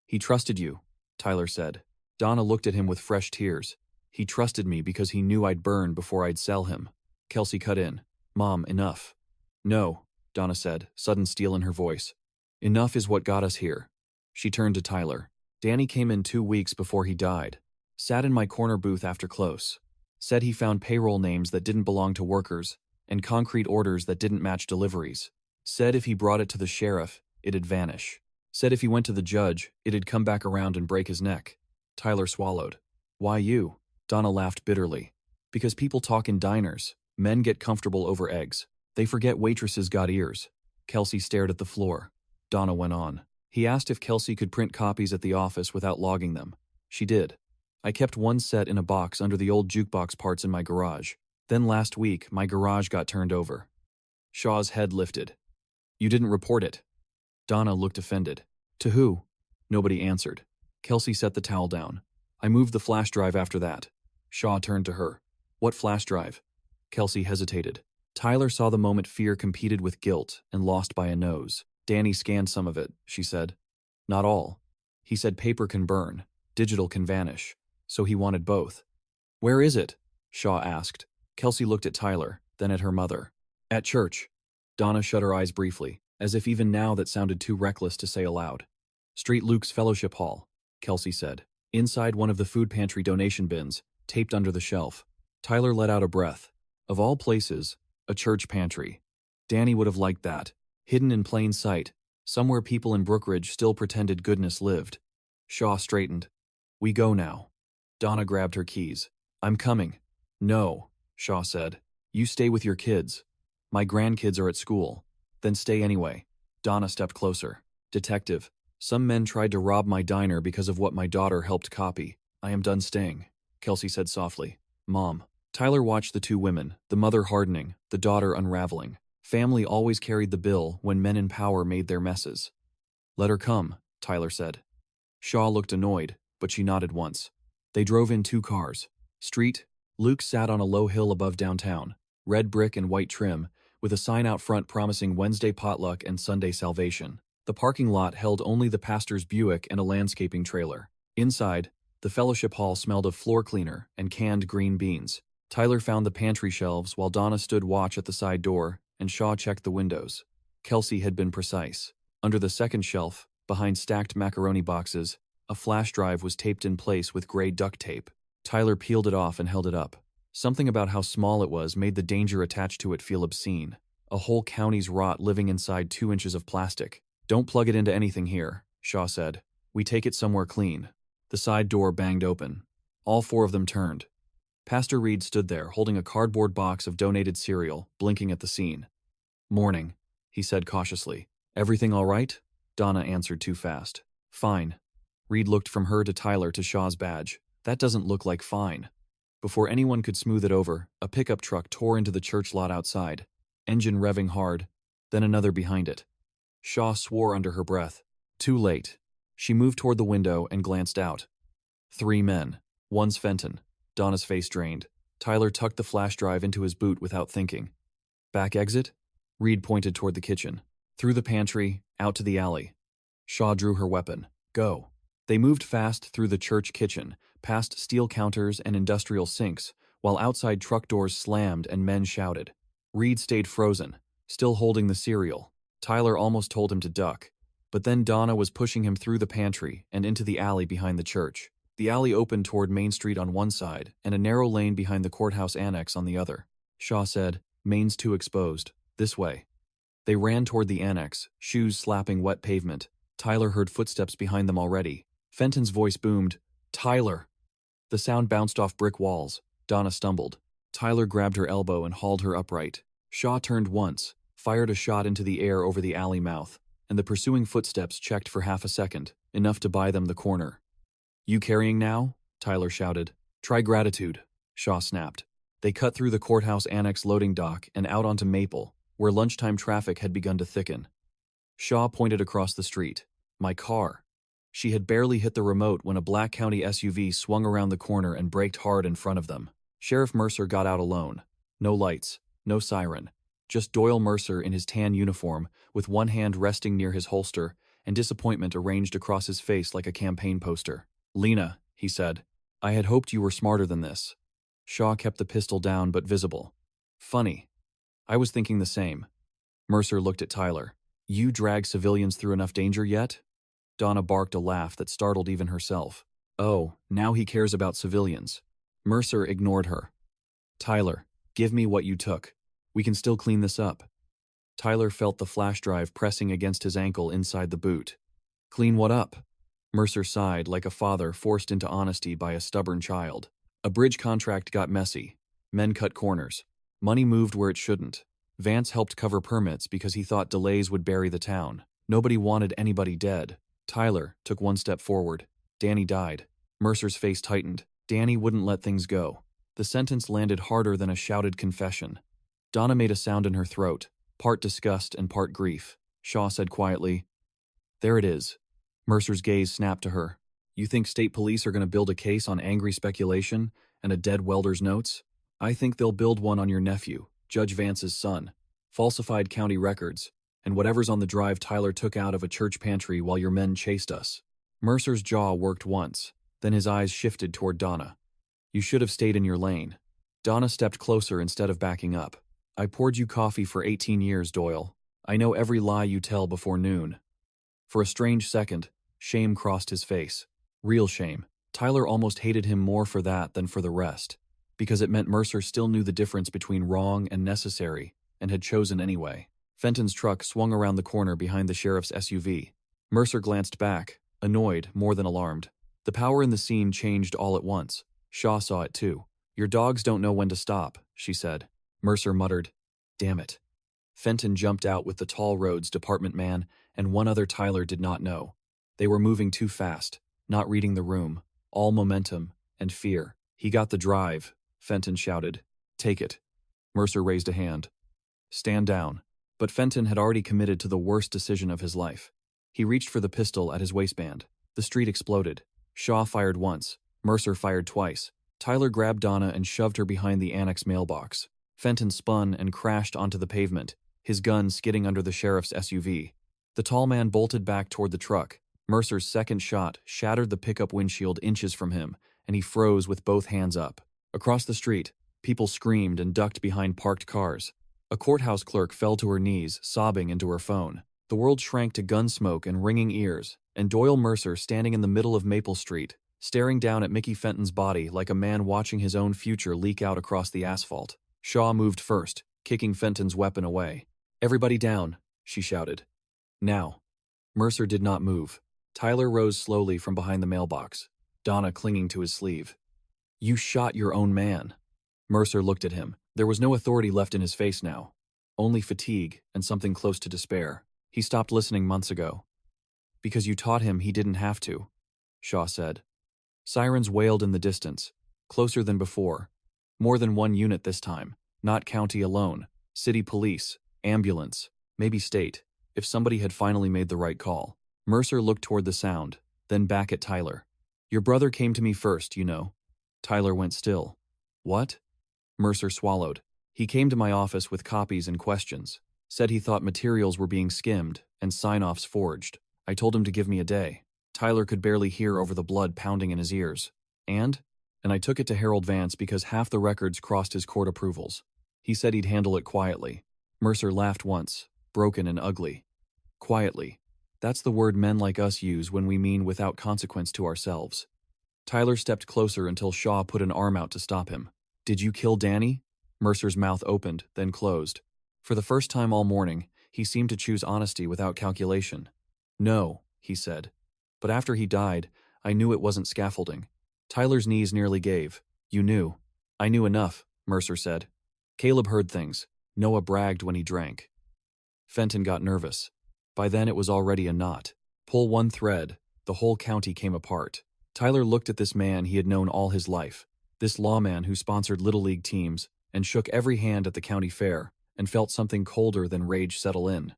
He trusted you, Tyler said. Donna looked at him with fresh tears. He trusted me because he knew I'd burn before I'd sell him. Kelsey cut in. Mom, enough. No, Donna said, sudden steel in her voice. Enough is what got us here. She turned to Tyler. Danny came in 2 weeks before he died. Sat in my corner booth after close. Said he found payroll names that didn't belong to workers and concrete orders that didn't match deliveries. Said if he brought it to the sheriff, it'd vanish. Said if he went to the judge, it'd come back around and break his neck. Tyler swallowed. Why you? Donna laughed bitterly. Because people talk in diners. Men get comfortable over eggs. They forget waitresses got ears. Kelsey stared at the floor. Donna went on. He asked if Kelsey could print copies at the office without logging them. She did. I kept one set in a box under the old jukebox parts in my garage. Then last week, my garage got turned over. Shaw's head lifted. You didn't report it. Donna looked offended. To who? Nobody answered. Kelsey set the towel down. I moved the flash drive after that. Shaw turned to her. What flash drive? Kelsey hesitated. Tyler saw the moment fear competed with guilt and lost by a nose. Danny scanned some of it, she said. Not all. He said paper can burn, digital can vanish. So he wanted both. Where is it? Shaw asked. Kelsey looked at Tyler, then at her mother. At church. Donna shut her eyes briefly, as if even now that sounded too reckless to say aloud. Street Luke's Fellowship Hall, Kelsey said. Inside one of the food pantry donation bins, taped under the shelf. Tyler let out a breath. Of all places, a church pantry. Danny would have liked that. Hidden in plain sight, somewhere people in Brookridge still pretended goodness lived. Shaw straightened. We go now. Donna grabbed her keys. I'm coming. No, Shaw said. You stay with your kids. My grandkids are at school. Then stay anyway. Donna stepped closer. Detective, some men tried to rob my diner because of what my daughter helped copy. I am done staying, Kelsey said softly. Mom. Tyler watched the 2 women, the mother hardening, the daughter unraveling. Family always carried the bill when men in power made their messes. Let her come, Tyler said. Shaw looked annoyed, but she nodded once. They drove in 2 cars. Street. Luke sat on a low hill above downtown, red brick and white trim, with a sign out front promising Wednesday potluck and Sunday salvation. The parking lot held only the pastor's Buick and a landscaping trailer. Inside, the fellowship hall smelled of floor cleaner and canned green beans. Tyler found the pantry shelves while Donna stood watch at the side door, and Shaw checked the windows. Kelsey had been precise. Under the second shelf, behind stacked macaroni boxes, a flash drive was taped in place with gray duct tape. Tyler peeled it off and held it up. Something about how small it was made the danger attached to it feel obscene. A whole county's rot living inside 2 inches of plastic. Don't plug it into anything here, Shaw said. We take it somewhere clean. The side door banged open. All 4 of them turned. Pastor Reed stood there, holding a cardboard box of donated cereal, blinking at the scene. Morning, he said cautiously. Everything all right? Donna answered too fast. Fine. Reed looked from her to Tyler to Shaw's badge. That doesn't look like fine. Before anyone could smooth it over, a pickup truck tore into the church lot outside, engine revving hard, then another behind it. Shaw swore under her breath. Too late. She moved toward the window and glanced out. 3 men. One's Fenton. Donna's face drained. Tyler tucked the flash drive into his boot without thinking. Back exit? Reed pointed toward the kitchen. Through the pantry, out to the alley. Shaw drew her weapon. Go. They moved fast through the church kitchen, past steel counters and industrial sinks, while outside truck doors slammed and men shouted. Reed stayed frozen, still holding the cereal. Tyler almost told him to duck, but then Donna was pushing him through the pantry and into the alley behind the church. The alley opened toward Main Street on one side and a narrow lane behind the courthouse annex on the other. Shaw said, Main's too exposed. This way. They ran toward the annex, shoes slapping wet pavement. Tyler heard footsteps behind them already. Fenton's voice boomed, Tyler! The sound bounced off brick walls. Donna stumbled. Tyler grabbed her elbow and hauled her upright. Shaw turned once, fired a shot into the air over the alley mouth, and the pursuing footsteps checked for half a second, enough to buy them the corner. You carrying now? Tyler shouted. Try gratitude, Shaw snapped. They cut through the courthouse annex loading dock and out onto Maple, where lunchtime traffic had begun to thicken. Shaw pointed across the street. My car. She had barely hit the remote when a Black County SUV swung around the corner and braked hard in front of them. Sheriff Mercer got out alone. No lights, no siren. Just Doyle Mercer in his tan uniform, with one hand resting near his holster, and disappointment arranged across his face like a campaign poster. Lena, he said, I had hoped you were smarter than this. Shaw kept the pistol down but visible. Funny. I was thinking the same. Mercer looked at Tyler. You drag civilians through enough danger yet? Donna barked a laugh that startled even herself. Oh, now he cares about civilians. Mercer ignored her. Tyler, give me what you took. We can still clean this up. Tyler felt the flash drive pressing against his ankle inside the boot. Clean what up? Mercer sighed like a father forced into honesty by a stubborn child. A bridge contract got messy. Men cut corners. Money moved where it shouldn't. Vance helped cover permits because he thought delays would bury the town. Nobody wanted anybody dead. Tyler took one step forward. Danny died. Mercer's face tightened. Danny wouldn't let things go. The sentence landed harder than a shouted confession. Donna made a sound in her throat, part disgust and part grief. Shaw said quietly, There it is. Mercer's gaze snapped to her. You think state police are going to build a case on angry speculation and a dead welder's notes? I think they'll build one on your nephew, Judge Vance's son, falsified county records, and whatever's on the drive Tyler took out of a church pantry while your men chased us. Mercer's jaw worked once, then his eyes shifted toward Donna. You should have stayed in your lane. Donna stepped closer instead of backing up. I poured you coffee for 18 years, Doyle. I know every lie you tell before noon. For a strange second, shame crossed his face. Real shame. Tyler almost hated him more for that than for the rest, because it meant Mercer still knew the difference between wrong and necessary, and had chosen anyway. Fenton's truck swung around the corner behind the sheriff's SUV. Mercer glanced back, annoyed more than alarmed. The power in the scene changed all at once. Shaw saw it too. Your dogs don't know when to stop, she said. Mercer muttered, Damn it. Fenton jumped out with the tall roads department man and one other Tyler did not know. They were moving too fast, not reading the room, all momentum and fear. He got the drive, Fenton shouted. Take it. Mercer raised a hand. Stand down. But Fenton had already committed to the worst decision of his life. He reached for the pistol at his waistband. The street exploded. Shaw fired once. Mercer fired twice. Tyler grabbed Donna and shoved her behind the annex mailbox. Fenton spun and crashed onto the pavement, his gun skidding under the sheriff's SUV. The tall man bolted back toward the truck. Mercer's second shot shattered the pickup windshield inches from him, and he froze with both hands up. Across the street, people screamed and ducked behind parked cars. A courthouse clerk fell to her knees, sobbing into her phone. The world shrank to gun smoke and ringing ears, and Doyle Mercer standing in the middle of Maple Street, staring down at Mickey Fenton's body like a man watching his own future leak out across the asphalt. Shaw moved first, kicking Fenton's weapon away. "Everybody down," she shouted. "Now." Mercer did not move. Tyler rose slowly from behind the mailbox, Donna clinging to his sleeve. "You shot your own man." Mercer looked at him. There was no authority left in his face now. Only fatigue and something close to despair. "He stopped listening months ago." "Because you taught him he didn't have to," Shaw said. Sirens wailed in the distance, closer than before. More than one unit this time, not county alone. City police, ambulance, maybe state, if somebody had finally made the right call. Mercer looked toward the sound, then back at Tyler. "Your brother came to me first, you know." Tyler went still. "What?" Mercer swallowed. "He came to my office with copies and questions. Said he thought materials were being skimmed and sign-offs forged. I told him to give me a day." Tyler could barely hear over the blood pounding in his ears. And I took it to Harold Vance because half the records crossed his court approvals. He said he'd handle it quietly. Mercer laughed once, broken and ugly. Quietly. That's the word men like us use when we mean without consequence to ourselves. Tyler stepped closer until Shaw put an arm out to stop him. "Did you kill Danny?" Mercer's mouth opened, then closed. For the first time all morning, he seemed to choose honesty without calculation. "No," he said. "But after he died, I knew it wasn't scaffolding." Tyler's knees nearly gave. "You knew." "I knew enough," Mercer said. "Caleb heard things. Noah bragged when he drank." Fenton got nervous. By then it was already a knot. Pull one thread, the whole county came apart. Tyler looked at this man he had known all his life, this lawman who sponsored Little League teams and shook every hand at the county fair, and felt something colder than rage settle in.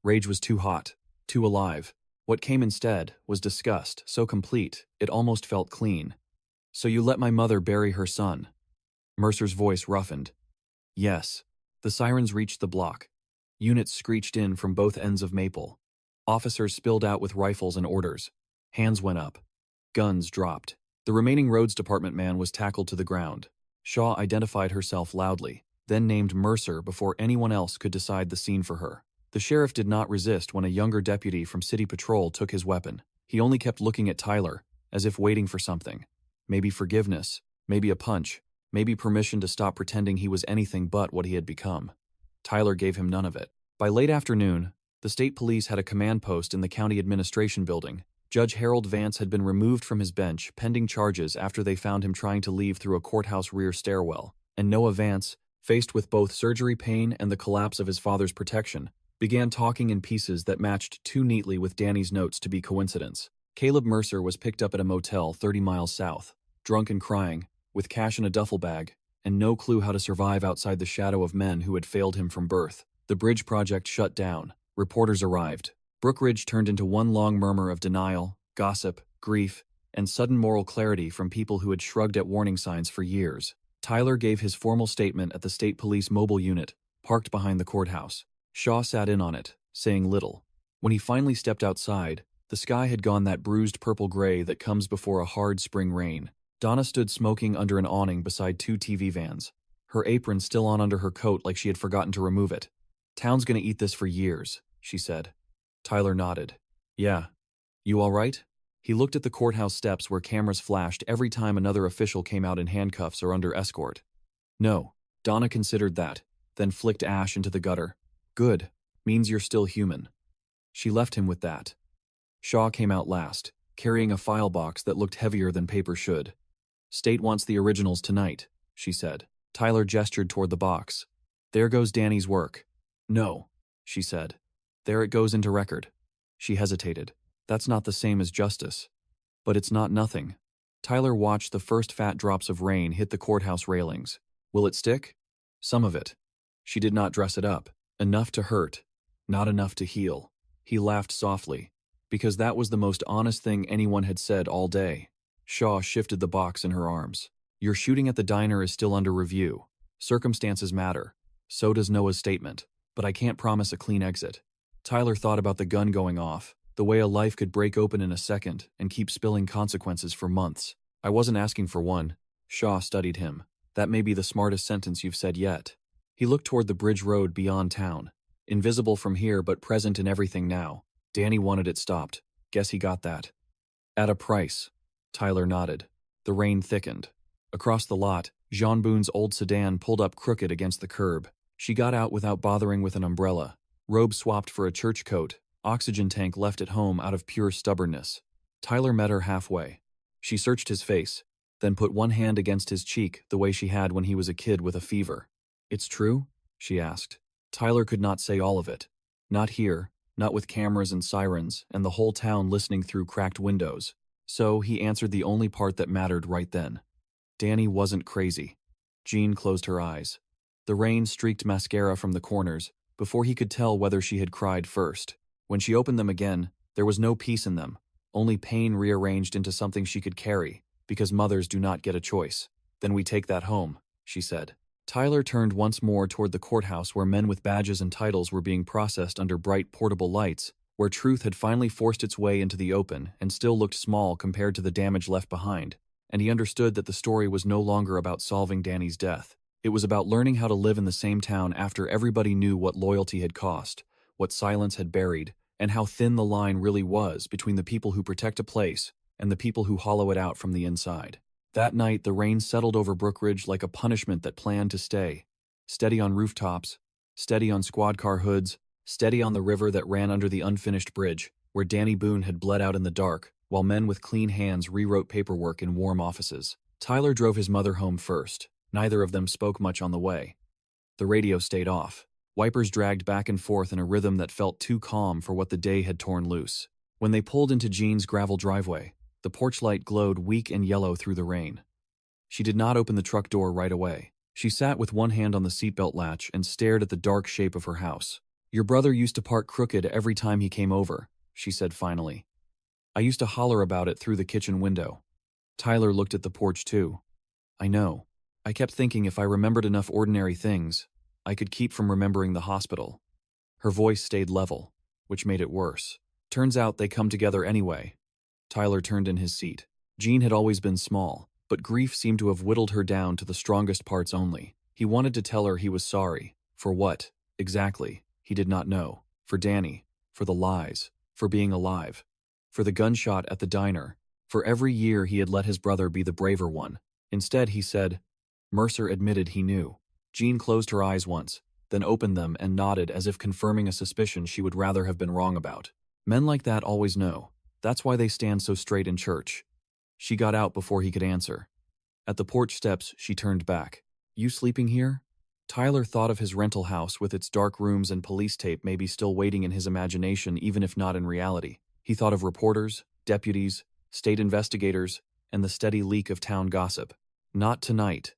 Rage was too hot, too alive. What came instead was disgust, so complete, it almost felt clean. "So you let my mother bury her son?" Mercer's voice roughened. "Yes." The sirens reached the block. Units screeched in from both ends of Maple. Officers spilled out with rifles and orders. Hands went up. Guns dropped. The remaining roads department man was tackled to the ground. Shaw identified herself loudly, then named Mercer before anyone else could decide the scene for her. The sheriff did not resist when a younger deputy from City Patrol took his weapon. He only kept looking at Tyler, as if waiting for something. Maybe forgiveness, maybe a punch, maybe permission to stop pretending he was anything but what he had become. Tyler gave him none of it. By late afternoon, the state police had a command post in the county administration building. Judge Harold Vance had been removed from his bench pending charges after they found him trying to leave through a courthouse rear stairwell, and Noah Vance, faced with both surgery pain and the collapse of his father's protection, began talking in pieces that matched too neatly with Danny's notes to be coincidence. Caleb Mercer was picked up at a motel 30 miles south, drunk and crying, with cash in a duffel bag, and no clue how to survive outside the shadow of men who had failed him from birth. The bridge project shut down. Reporters arrived. Brookridge turned into one long murmur of denial, gossip, grief, and sudden moral clarity from people who had shrugged at warning signs for years. Tyler gave his formal statement at the state police mobile unit, parked behind the courthouse. Shaw sat in on it, saying little. When he finally stepped outside, the sky had gone that bruised purple-gray that comes before a hard spring rain. Donna stood smoking under an awning beside two TV vans, her apron still on under her coat like she had forgotten to remove it. "Town's gonna eat this for years," she said. Tyler nodded. "Yeah. You all right?" He looked at the courthouse steps where cameras flashed every time another official came out in handcuffs or under escort. "No." Donna considered that, then flicked ash into the gutter. "Good. Means you're still human." She left him with that. Shaw came out last, carrying a file box that looked heavier than paper should. "State wants the originals tonight," she said. Tyler gestured toward the box. "There goes Danny's work." "No," she said. "There it goes into record." She hesitated. "That's not the same as justice." "But it's not nothing." Tyler watched the first fat drops of rain hit the courthouse railings. "Will it stick?" "Some of it." She did not dress it up. Enough to hurt, not enough to heal. He laughed softly, because that was the most honest thing anyone had said all day. Shaw shifted the box in her arms. "Your shooting at the diner is still under review. Circumstances matter. So does Noah's statement. But I can't promise a clean exit." Tyler thought about the gun going off, the way a life could break open in a second and keep spilling consequences for months. "I wasn't asking for one." Shaw studied him. "That may be the smartest sentence you've said yet." He looked toward the bridge road beyond town. Invisible from here but present in everything now. Danny wanted it stopped. Guess he got that. At a price. Tyler nodded. The rain thickened. Across the lot, Jean Boone's old sedan pulled up crooked against the curb. She got out without bothering with an umbrella. Robe swapped for a church coat, oxygen tank left at home out of pure stubbornness. Tyler met her halfway. She searched his face, then put one hand against his cheek the way she had when he was a kid with a fever. "It's true?" she asked. Tyler could not say all of it. Not here, not with cameras and sirens and the whole town listening through cracked windows. So he answered the only part that mattered right then. Danny wasn't crazy. Jean closed her eyes. The rain streaked mascara from the corners before he could tell whether she had cried first. When she opened them again, there was no peace in them, only pain rearranged into something she could carry, because mothers do not get a choice. "Then we take that home," she said. Tyler turned once more toward the courthouse where men with badges and titles were being processed under bright portable lights, where truth had finally forced its way into the open and still looked small compared to the damage left behind, and he understood that the story was no longer about solving Danny's death. It was about learning how to live in the same town after everybody knew what loyalty had cost, what silence had buried, and how thin the line really was between the people who protect a place and the people who hollow it out from the inside. That night, the rain settled over Brookridge like a punishment that planned to stay. Steady on rooftops, steady on squad car hoods, steady on the river that ran under the unfinished bridge, where Danny Boone had bled out in the dark, while men with clean hands rewrote paperwork in warm offices. Tyler drove his mother home first. Neither of them spoke much on the way. The radio stayed off. Wipers dragged back and forth in a rhythm that felt too calm for what the day had torn loose. When they pulled into Jean's gravel driveway, the porch light glowed weak and yellow through the rain. She did not open the truck door right away. She sat with one hand on the seatbelt latch and stared at the dark shape of her house. "Your brother used to park crooked every time he came over," she said finally. "I used to holler about it through the kitchen window." Tyler looked at the porch too. "I know. I kept thinking if I remembered enough ordinary things, I could keep from remembering the hospital." Her voice stayed level, which made it worse. "Turns out they come together anyway." Tyler turned in his seat. Jean had always been small, but grief seemed to have whittled her down to the strongest parts only. He wanted to tell her he was sorry. For what, exactly, he did not know. For Danny, for the lies, for being alive, for the gunshot at the diner, for every year he had let his brother be the braver one. Instead, he said, Mercer admitted he knew. Jean closed her eyes once, then opened them and nodded as if confirming a suspicion she would rather have been wrong about. Men like that always know. That's why they stand so straight in church. She got out before he could answer. At the porch steps, she turned back. "You sleeping here?" Tyler thought of his rental house with its dark rooms and police tape maybe still waiting in his imagination even if not in reality. He thought of reporters, deputies, state investigators, and the steady leak of town gossip. "Not tonight."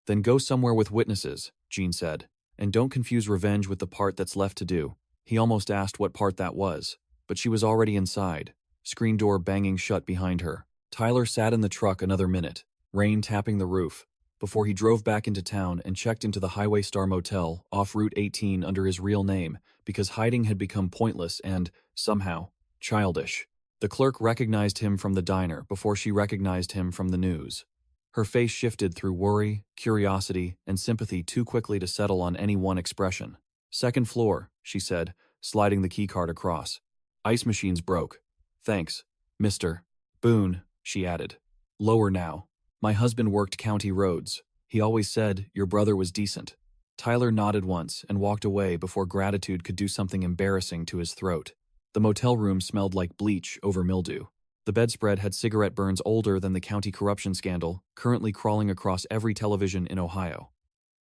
"Then go somewhere with witnesses," Jean said. "And don't confuse revenge with the part that's left to do." He almost asked what part that was, but she was already inside, screen door banging shut behind her. Tyler sat in the truck another minute, rain tapping the roof, before he drove back into town and checked into the Highway Star Motel off Route 18 under his real name because hiding had become pointless and, somehow, childish. The clerk recognized him from the diner before she recognized him from the news. Her face shifted through worry, curiosity, and sympathy too quickly to settle on any one expression. "Second floor," she said, sliding the keycard across. "Ice machine's broke." "Thanks, Mr. Boone," she added. "Lower now. My husband worked county roads. He always said your brother was decent." Tyler nodded once and walked away before gratitude could do something embarrassing to his throat. The motel room smelled like bleach over mildew. The bedspread had cigarette burns older than the county corruption scandal, currently crawling across every television in Ohio.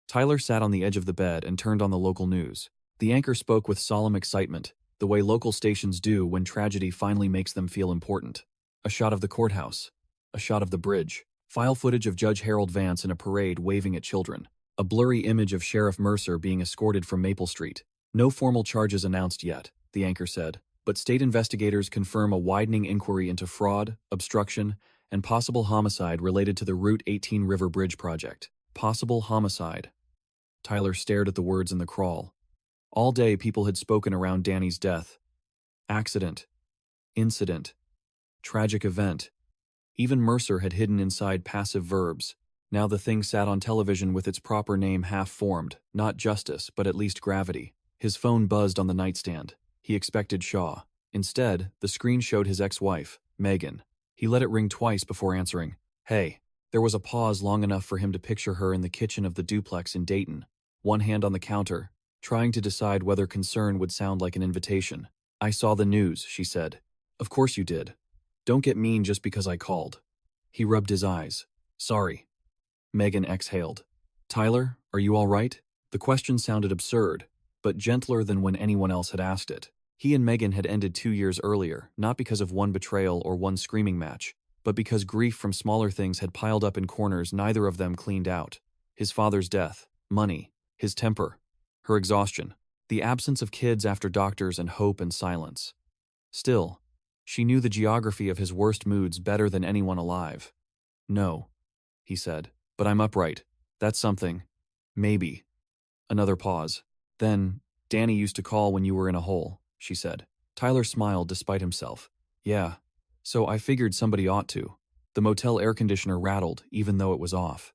Tyler sat on the edge of the bed and turned on the local news. The anchor spoke with solemn excitement, the way local stations do when tragedy finally makes them feel important. A shot of the courthouse. A shot of the bridge. File footage of Judge Harold Vance in a parade waving at children. A blurry image of Sheriff Mercer being escorted from Maple Street. "No formal charges announced yet," the anchor said, but state investigators confirm a widening inquiry into fraud, obstruction, and possible homicide related to the Route 18 River Bridge project. Possible homicide. Tyler stared at the words in the crawl. All day people had spoken around Danny's death. Accident. Incident. Tragic event. Even Mercer had hidden inside passive verbs. Now the thing sat on television with its proper name half-formed, not justice, but at least gravity. His phone buzzed on the nightstand. He expected Shaw. Instead, the screen showed his ex-wife, Megan. He let it ring twice before answering. Hey. There was a pause long enough for him to picture her in the kitchen of the duplex in Dayton, one hand on the counter, trying to decide whether concern would sound like an invitation. I saw the news, she said. Of course you did. Don't get mean just because I called. He rubbed his eyes. Sorry. Megan exhaled. Tyler, are you all right? The question sounded absurd, but gentler than when anyone else had asked it. He and Megan had ended 2 years earlier, not because of one betrayal or one screaming match, but because grief from smaller things had piled up in corners neither of them cleaned out. His father's death, money, his temper, her exhaustion, the absence of kids after doctors and hope and silence. Still, she knew the geography of his worst moods better than anyone alive. No, he said, but I'm upright. That's something. Maybe. Another pause. Then, Danny used to call when you were in a hole, she said. Tyler smiled despite himself. Yeah. So I figured somebody ought to. The motel air conditioner rattled, even though it was off.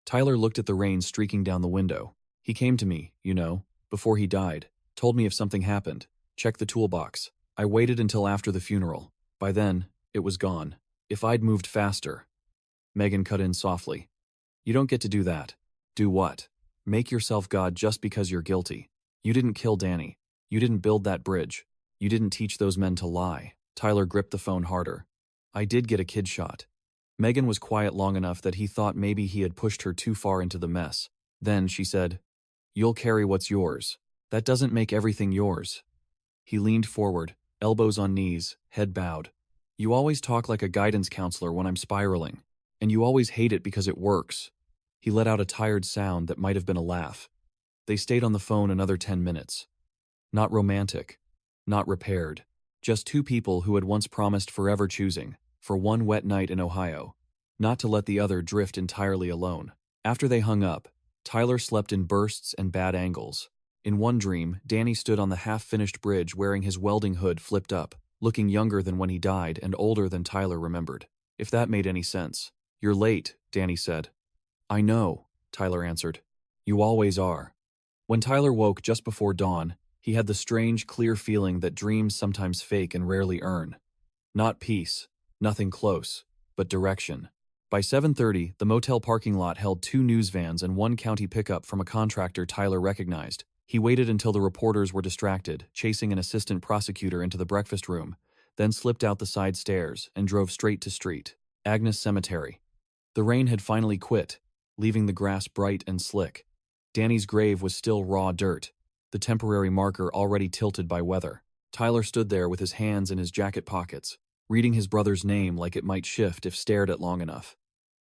Tyler looked at the rain streaking down the window. He came to me, before he died, told me if something happened, check the toolbox. I waited until after the funeral. By then, it was gone. If I'd moved faster. Megan cut in softly. You don't get to do that. Do what? Make yourself God just because you're guilty. You didn't kill Danny. You didn't build that bridge. You didn't teach those men to lie. Tyler gripped the phone harder. I did get a kid shot. Megan was quiet long enough that he thought maybe he had pushed her too far into the mess. Then she said, You'll carry what's yours. That doesn't make everything yours. He leaned forward, elbows on knees, head bowed. You always talk like a guidance counselor when I'm spiraling, and you always hate it because it works. He let out a tired sound that might have been a laugh. They stayed on the phone another 10 minutes. Not romantic, not repaired. Just two people who had once promised forever choosing, for one wet night in Ohio, not to let the other drift entirely alone. After they hung up, Tyler slept in bursts and bad angles. In one dream, Danny stood on the half-finished bridge wearing his welding hood flipped up, looking younger than when he died and older than Tyler remembered. If that made any sense. You're late, Danny said. I know, Tyler answered. You always are. When Tyler woke just before dawn, he had the strange, clear feeling that dreams sometimes fake and rarely earn. Not peace, nothing close, but direction. By 7:30, the motel parking lot held 2 news vans and 1 county pickup from a contractor Tyler recognized. He waited until the reporters were distracted, chasing an assistant prosecutor into the breakfast room, then slipped out the side stairs and drove straight to street. Agnes Cemetery. The rain had finally quit, leaving the grass bright and slick. Danny's grave was still raw dirt, the temporary marker already tilted by weather. Tyler stood there with his hands in his jacket pockets, reading his brother's name like it might shift if stared at long enough.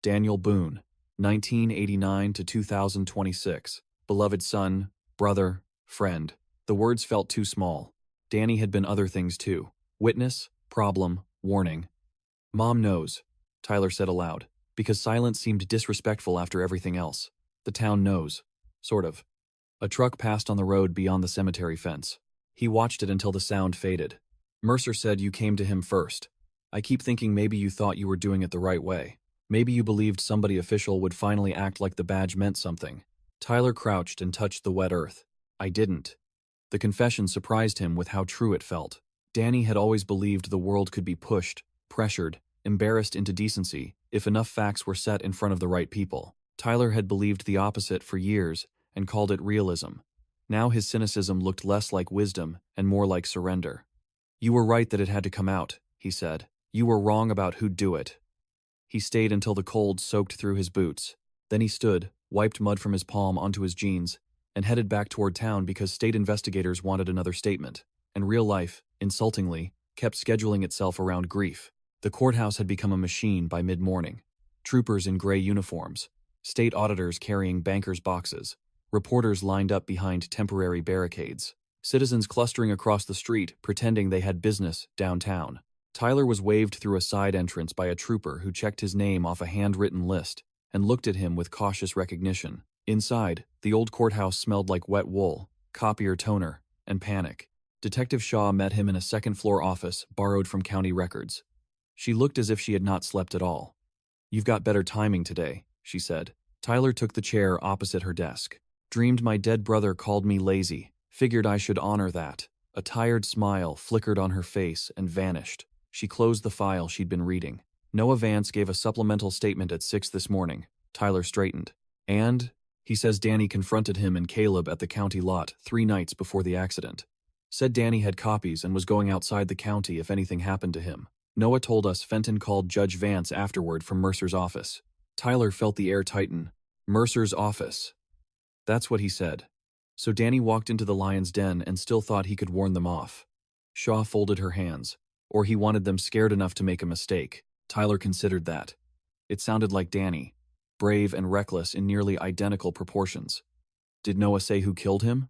Daniel Boone, 1989 to 2026. Beloved son, brother, friend. The words felt too small. Danny had been other things too. Witness, problem, warning. Mom knows, Tyler said aloud, because silence seemed disrespectful after everything else. The town knows. Sort of. A truck passed on the road beyond the cemetery fence. He watched it until the sound faded. Mercer said you came to him first. I keep thinking maybe you thought you were doing it the right way. Maybe you believed somebody official would finally act like the badge meant something. Tyler crouched and touched the wet earth. I didn't. The confession surprised him with how true it felt. Danny had always believed the world could be pushed, pressured, embarrassed into decency if enough facts were set in front of the right people. Tyler had believed the opposite for years and called it realism. Now his cynicism looked less like wisdom and more like surrender. You were right that it had to come out, he said. You were wrong about who'd do it. He stayed until the cold soaked through his boots. Then he stood, wiped mud from his palm onto his jeans, and headed back toward town because state investigators wanted another statement. And real life, insultingly, kept scheduling itself around grief. The courthouse had become a machine by mid-morning. Troopers in gray uniforms, state auditors carrying bankers' boxes, reporters lined up behind temporary barricades, citizens clustering across the street pretending they had business downtown. Tyler was waved through a side entrance by a trooper who checked his name off a handwritten list and looked at him with cautious recognition. Inside, the old courthouse smelled like wet wool, copier toner, and panic. Detective Shaw met him in a second-floor office borrowed from county records. She looked as if she had not slept at all. You've got better timing today, she said. Tyler took the chair opposite her desk. Dreamed my dead brother called me lazy. Figured I should honor that. A tired smile flickered on her face and vanished. She closed the file she'd been reading. Noah Vance gave a supplemental statement at 6 this morning. Tyler straightened. And, he says Danny confronted him and Caleb at the county lot 3 nights before the accident. Said Danny had copies and was going outside the county if anything happened to him. Noah told us Fenton called Judge Vance afterward from Mercer's office. Tyler felt the air tighten. Mercer's office. That's what he said. So Danny walked into the lion's den and still thought he could warn them off. Shaw folded her hands. Or he wanted them scared enough to make a mistake. Tyler considered that. It sounded like Danny. Brave and reckless in nearly identical proportions. Did Noah say who killed him?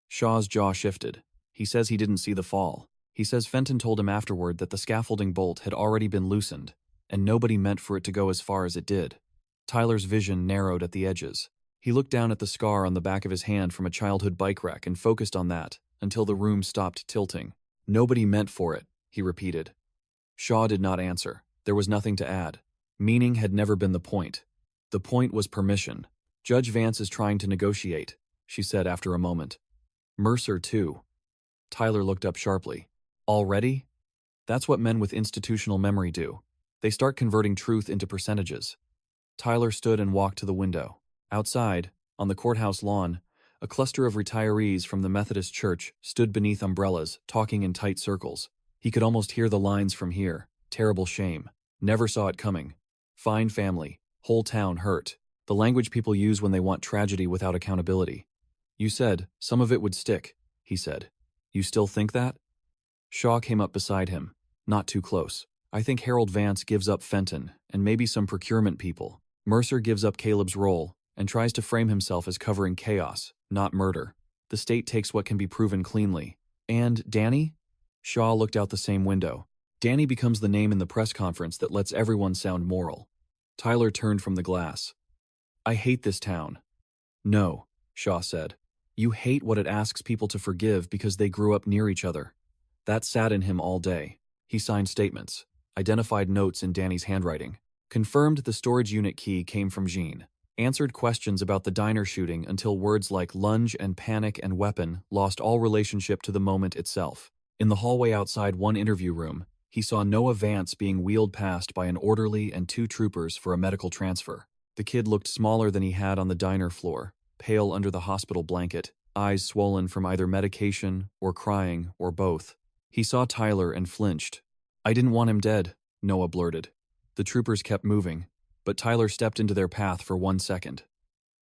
Shaw's jaw shifted. He says he didn't see the fall. He says Fenton told him afterward that the scaffolding bolt had already been loosened, and nobody meant for it to go as far as it did. Tyler's vision narrowed at the edges. He looked down at the scar on the back of his hand from a childhood bike wreck and focused on that until the room stopped tilting. Nobody meant for it, he repeated. Shaw did not answer. There was nothing to add. Meaning had never been the point. The point was permission. Judge Vance is trying to negotiate, she said after a moment. Mercer, too. Tyler looked up sharply. Already? That's what men with institutional memory do. They start converting truth into percentages. Tyler stood and walked to the window. Outside, on the courthouse lawn, a cluster of retirees from the Methodist Church stood beneath umbrellas, talking in tight circles. He could almost hear the lines from here. Terrible shame. Never saw it coming. Fine family. Whole town hurt. The language people use when they want tragedy without accountability. You said, some of it would stick, he said. You still think that? Shaw came up beside him. Not too close. I think Harold Vance gives up Fenton, and maybe some procurement people. Mercer gives up Caleb's role, and tries to frame himself as covering chaos, not murder. The state takes what can be proven cleanly. And Danny? Shaw looked out the same window. Danny becomes the name in the press conference that lets everyone sound moral. Tyler turned from the glass. I hate this town. No, Shaw said. You hate what it asks people to forgive because they grew up near each other. That sat in him all day. He signed statements, identified notes in Danny's handwriting, confirmed the storage unit key came from Jean, answered questions about the diner shooting until words like lunge and panic and weapon lost all relationship to the moment itself. In the hallway outside one interview room, he saw Noah Vance being wheeled past by an orderly and 2 troopers for a medical transfer. The kid looked smaller than he had on the diner floor, pale under the hospital blanket, eyes swollen from either medication or crying or both. He saw Tyler and flinched. I didn't want him dead, Noah blurted. The troopers kept moving, but Tyler stepped into their path for 1 second.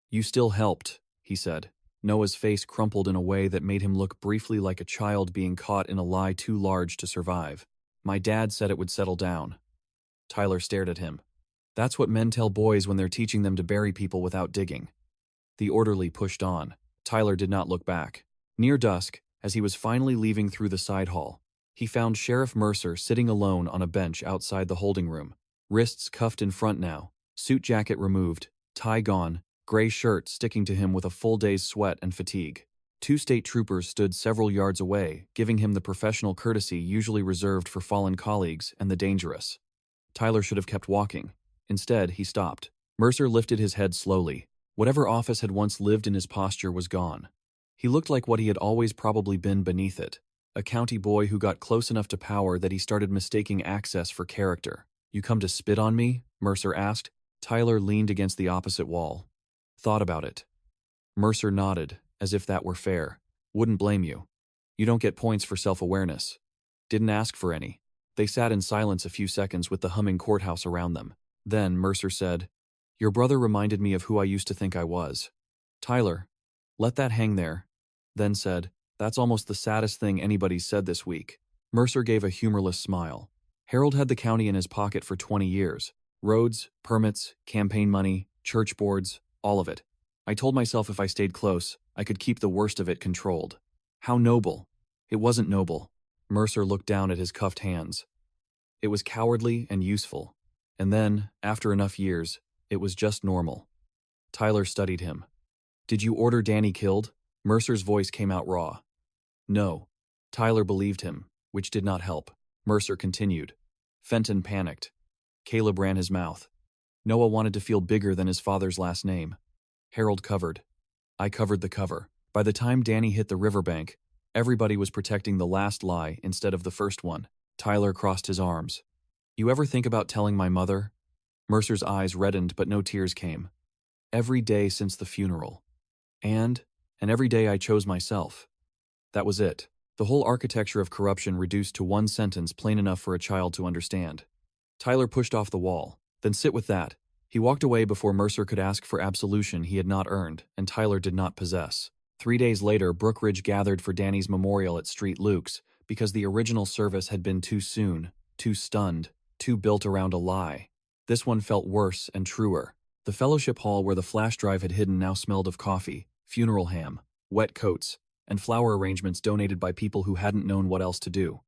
You still helped, he said. Noah's face crumpled in a way that made him look briefly like a child being caught in a lie too large to survive. My dad said it would settle down. Tyler stared at him. That's what men tell boys when they're teaching them to bury people without digging. The orderly pushed on. Tyler did not look back. Near dusk, as he was finally leaving through the side hall, he found Sheriff Mercer sitting alone on a bench outside the holding room, wrists cuffed in front now, suit jacket removed, tie gone, gray shirt sticking to him with a full day's sweat and fatigue. 2 state troopers stood several yards away, giving him the professional courtesy usually reserved for fallen colleagues and the dangerous. Tyler should have kept walking. Instead, he stopped. Mercer lifted his head slowly. Whatever office had once lived in his posture was gone. He looked like what he had always probably been beneath it, a county boy who got close enough to power that he started mistaking access for character. You come to spit on me? Mercer asked. Tyler leaned against the opposite wall. Thought about it. Mercer nodded, as if that were fair. Wouldn't blame you. You don't get points for self-awareness. Didn't ask for any. They sat in silence a few seconds with the humming courthouse around them. Then Mercer said, Your brother reminded me of who I used to think I was. Tyler, let that hang there. Then said, That's almost the saddest thing anybody's said this week. Mercer gave a humorless smile. Harold had the county in his pocket for 20 years. Roads, permits, campaign money, church boards, all of it. I told myself if I stayed close, I could keep the worst of it controlled. How noble. It wasn't noble. Mercer looked down at his cuffed hands. It was cowardly and useful. And then, after enough years, it was just normal. Tyler studied him. Did you order Danny killed? Mercer's voice came out raw. No. Tyler believed him, which did not help. Mercer continued. Fenton panicked. Caleb ran his mouth. Noah wanted to feel bigger than his father's last name. Harold covered. I covered the cover. By the time Danny hit the riverbank, everybody was protecting the last lie instead of the first one. Tyler crossed his arms. You ever think about telling my mother? Mercer's eyes reddened, but no tears came. Every day since the funeral. And every day I chose myself. That was it. The whole architecture of corruption reduced to one sentence plain enough for a child to understand. Tyler pushed off the wall. Then sit with that. He walked away before Mercer could ask for absolution he had not earned, and Tyler did not possess. 3 days later, Brookridge gathered for Danny's memorial at Street Luke's, because the original service had been too soon, too stunned, too built around a lie. This one felt worse and truer. The fellowship hall where the flash drive had hidden now smelled of coffee, funeral ham, wet coats, and flower arrangements donated by people who hadn't known what else to do.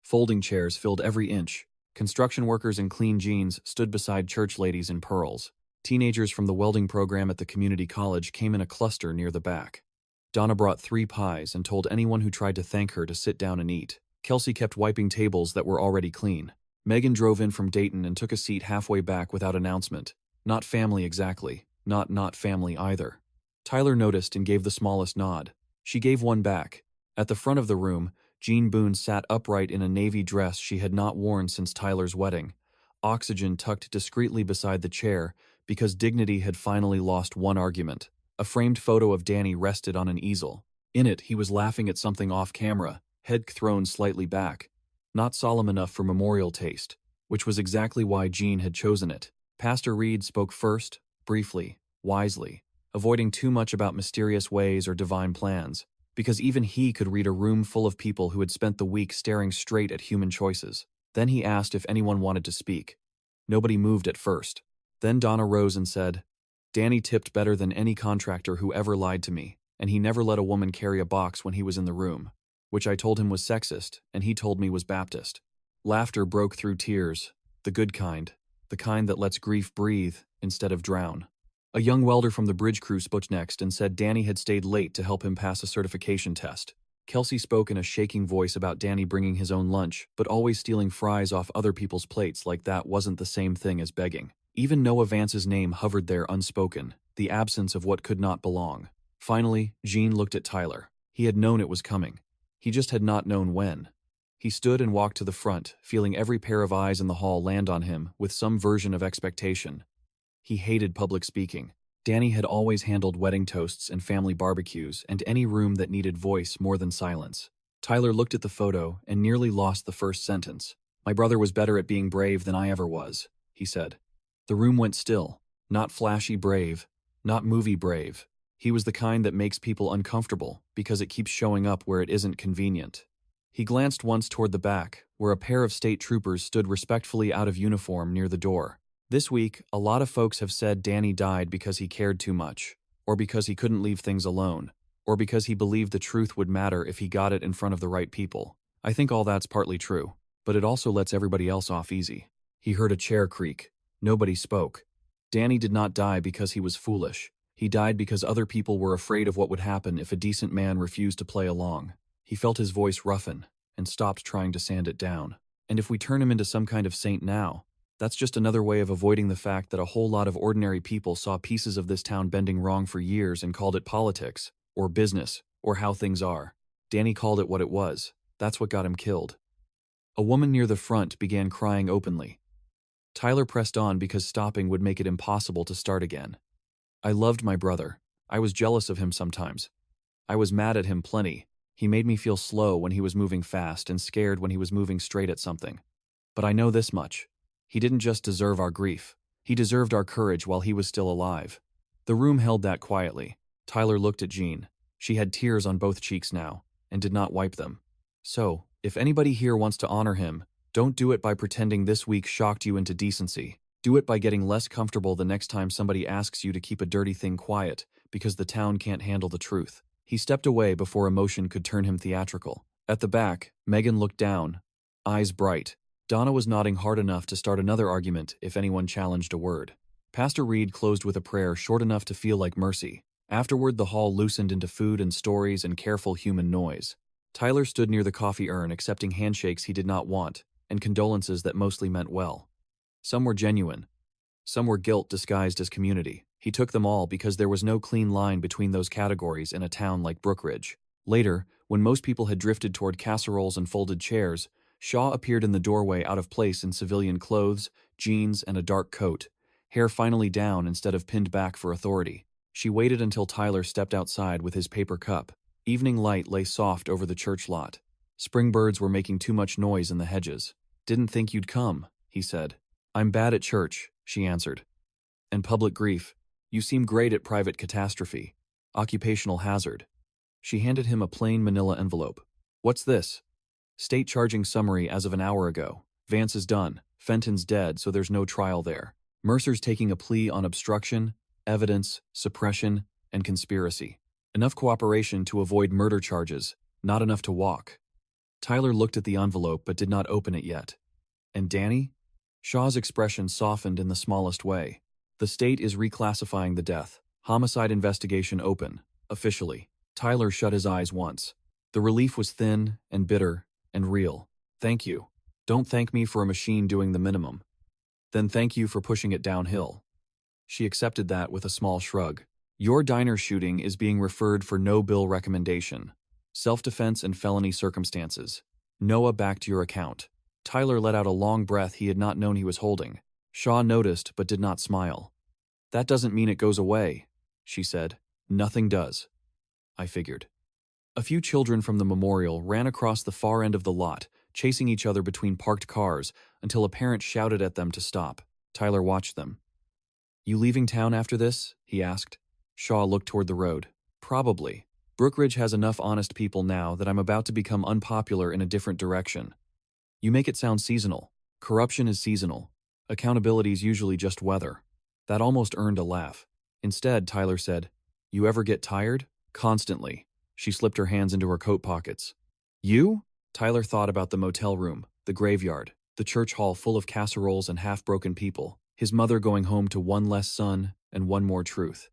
Folding chairs filled every inch. Construction workers in clean jeans stood beside church ladies in pearls. Teenagers from the welding program at the community college came in a cluster near the back. Donna brought 3 pies and told anyone who tried to thank her to sit down and eat. Kelsey kept wiping tables that were already clean. Megan drove in from Dayton and took a seat halfway back without announcement. Not family exactly, not family either. Tyler noticed and gave the smallest nod. She gave one back. At the front of the room, Jean Boone sat upright in a navy dress she had not worn since Tyler's wedding, oxygen tucked discreetly beside the chair because dignity had finally lost one argument. A framed photo of Danny rested on an easel. In it, he was laughing at something off camera, head thrown slightly back. Not solemn enough for memorial taste, which was exactly why Jean had chosen it. Pastor Reed spoke first, briefly, wisely, avoiding too much about mysterious ways or divine plans, because even he could read a room full of people who had spent the week staring straight at human choices. Then he asked if anyone wanted to speak. Nobody moved at first. Then Donna rose and said, "Danny tipped better than any contractor who ever lied to me, and he never let a woman carry a box when he was in the room, which I told him was sexist, and he told me was Baptist." Laughter broke through tears, the good kind, the kind that lets grief breathe instead of drown. A young welder from the bridge crew spoke next and said Danny had stayed late to help him pass a certification test. Kelsey spoke in a shaking voice about Danny bringing his own lunch, but always stealing fries off other people's plates like that wasn't the same thing as begging. Even Noah Vance's name hovered there unspoken, the absence of what could not belong. Finally, Jean looked at Tyler. He had known it was coming. He just had not known when. He stood and walked to the front, feeling every pair of eyes in the hall land on him with some version of expectation. He hated public speaking. Danny had always handled wedding toasts and family barbecues and any room that needed voice more than silence. Tyler looked at the photo and nearly lost the first sentence. "My brother was better at being brave than I ever was," he said. The room went still. Not flashy brave, not movie brave. He was the kind that makes people uncomfortable because it keeps showing up where it isn't convenient. He glanced once toward the back, where a pair of state troopers stood respectfully out of uniform near the door. This week, a lot of folks have said Danny died because he cared too much, or because he couldn't leave things alone, or because he believed the truth would matter if he got it in front of the right people. I think all that's partly true, but it also lets everybody else off easy. He heard a chair creak. Nobody spoke. Danny did not die because he was foolish. He died because other people were afraid of what would happen if a decent man refused to play along. He felt his voice roughen and stopped trying to sand it down. And if we turn him into some kind of saint now, that's just another way of avoiding the fact that a whole lot of ordinary people saw pieces of this town bending wrong for years and called it politics, or business, or how things are. Danny called it what it was. That's what got him killed. A woman near the front began crying openly. Tyler pressed on because stopping would make it impossible to start again. "I loved my brother. I was jealous of him sometimes. I was mad at him plenty. He made me feel slow when he was moving fast and scared when he was moving straight at something. But I know this much. He didn't just deserve our grief. He deserved our courage while he was still alive." The room held that quietly. Tyler looked at Jean. She had tears on both cheeks now, and did not wipe them. "So, if anybody here wants to honor him, don't do it by pretending this week shocked you into decency. Do it by getting less comfortable the next time somebody asks you to keep a dirty thing quiet because the town can't handle the truth." He stepped away before emotion could turn him theatrical. At the back, Megan looked down, eyes bright. Donna was nodding hard enough to start another argument if anyone challenged a word. Pastor Reed closed with a prayer short enough to feel like mercy. Afterward, the hall loosened into food and stories and careful human noise. Tyler stood near the coffee urn accepting handshakes he did not want, and condolences that mostly meant well. Some were genuine. Some were guilt disguised as community. He took them all because there was no clean line between those categories in a town like Brookridge. Later, when most people had drifted toward casseroles and folded chairs, Shaw appeared in the doorway out of place in civilian clothes, jeans, and a dark coat, hair finally down instead of pinned back for authority. She waited until Tyler stepped outside with his paper cup. Evening light lay soft over the church lot. Spring birds were making too much noise in the hedges. "Didn't think you'd come," he said. "I'm bad at church," she answered. "And public grief. You seem great at private catastrophe. Occupational hazard." She handed him a plain manila envelope. "What's this?" "State charging summary as of an hour ago. Vance is done. Fenton's dead, so there's no trial there. Mercer's taking a plea on obstruction, evidence, suppression, and conspiracy. Enough cooperation to avoid murder charges, not enough to walk." Tyler looked at the envelope but did not open it yet. "And Danny?" Shaw's expression softened in the smallest way. "The state is reclassifying the death. Homicide investigation open, officially." Tyler shut his eyes once. The relief was thin and bitter and real. "Thank you. Don't thank me for a machine doing the minimum. Then thank you for pushing it downhill." She accepted that with a small shrug. "Your diner shooting is being referred for no bill recommendation. Self-defense and felony circumstances. Noah backed your account." Tyler let out a long breath he had not known he was holding. Shaw noticed but did not smile. "That doesn't mean it goes away," she said. "Nothing does." "I figured." A few children from the memorial ran across the far end of the lot, chasing each other between parked cars until a parent shouted at them to stop. Tyler watched them. "You leaving town after this?" he asked. Shaw looked toward the road. "Probably. Brookridge has enough honest people now that I'm about to become unpopular in a different direction." "You make it sound seasonal. Corruption is seasonal. Accountability is usually just weather." That almost earned a laugh. Instead, Tyler said, "You ever get tired?" "Constantly." She slipped her hands into her coat pockets. "You?" Tyler thought about the motel room, the graveyard, the church hall full of casseroles and half-broken people, his mother going home to one less son and one more truth.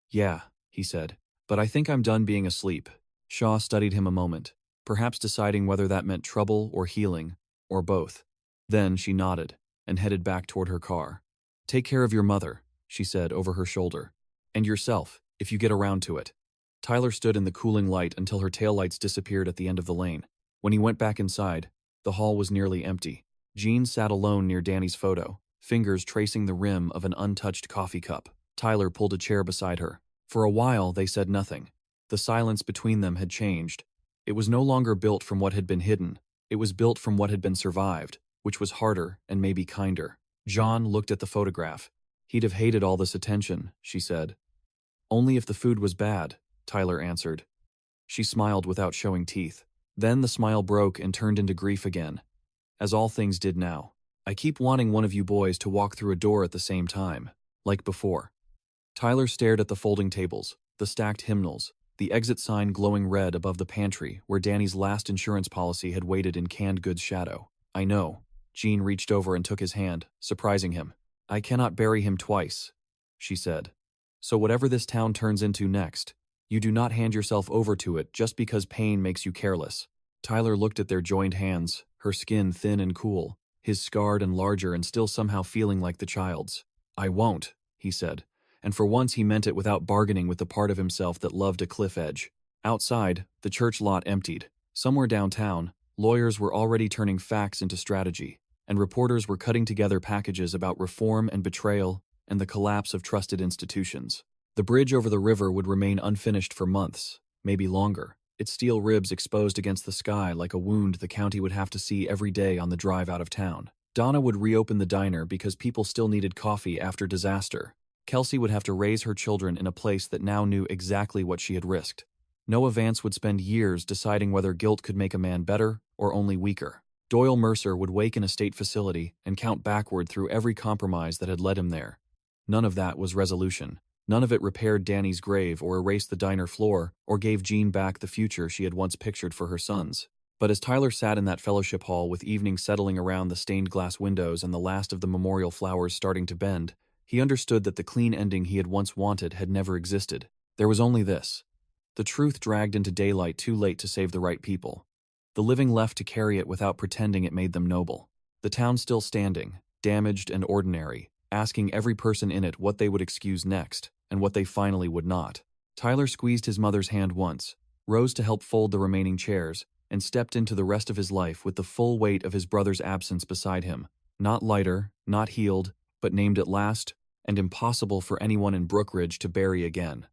"Yeah," he said, "but I think I'm done being asleep." Shaw studied him a moment, perhaps deciding whether that meant trouble or healing, or both. Then she nodded and headed back toward her car. "Take care of your mother," she said over her shoulder. "And yourself, if you get around to it." Tyler stood in the cooling light until her taillights disappeared at the end of the lane. When he went back inside, the hall was nearly empty. Jean sat alone near Danny's photo, fingers tracing the rim of an untouched coffee cup. Tyler pulled a chair beside her. For a while, they said nothing. The silence between them had changed. It was no longer built from what had been hidden. It was built from what had been survived, which was harder and maybe kinder. John looked at the photograph. "He'd have hated all this attention," she said. "Only if the food was bad," Tyler answered. She smiled without showing teeth. Then the smile broke and turned into grief again, as all things did now. "I keep wanting one of you boys to walk through a door at the same time, like before." Tyler stared at the folding tables, the stacked hymnals, the exit sign glowing red above the pantry where Danny's last insurance policy had waited in canned goods shadow. "I know." Jean reached over and took his hand, surprising him. "I cannot bury him twice," she said. "So whatever this town turns into next, you do not hand yourself over to it just because pain makes you careless." Tyler looked at their joined hands, her skin thin and cool, his scarred and larger and still somehow feeling like the child's. "I won't," he said, and for once he meant it without bargaining with the part of himself that loved a cliff edge. Outside, the church lot emptied. Somewhere downtown, lawyers were already turning facts into strategy, and reporters were cutting together packages about reform and betrayal and the collapse of trusted institutions. The bridge over the river would remain unfinished for months, maybe longer, its steel ribs exposed against the sky like a wound the county would have to see every day on the drive out of town. Donna would reopen the diner because people still needed coffee after disaster. Kelsey would have to raise her children in a place that now knew exactly what she had risked. Noah Vance would spend years deciding whether guilt could make a man better or only weaker. Doyle Mercer would wake in a state facility and count backward through every compromise that had led him there. None of that was resolution. None of it repaired Danny's grave or erased the diner floor or gave Jean back the future she had once pictured for her sons. But as Tyler sat in that fellowship hall with evening settling around the stained glass windows and the last of the memorial flowers starting to bend, he understood that the clean ending he had once wanted had never existed. There was only this. The truth dragged into daylight too late to save the right people. The living left to carry it without pretending it made them noble. The town still standing, damaged and ordinary, asking every person in it what they would excuse next, and what they finally would not. Tyler squeezed his mother's hand once, rose to help fold the remaining chairs, and stepped into the rest of his life with the full weight of his brother's absence beside him, not lighter, not healed, but named at last, and impossible for anyone in Brookridge to bury again.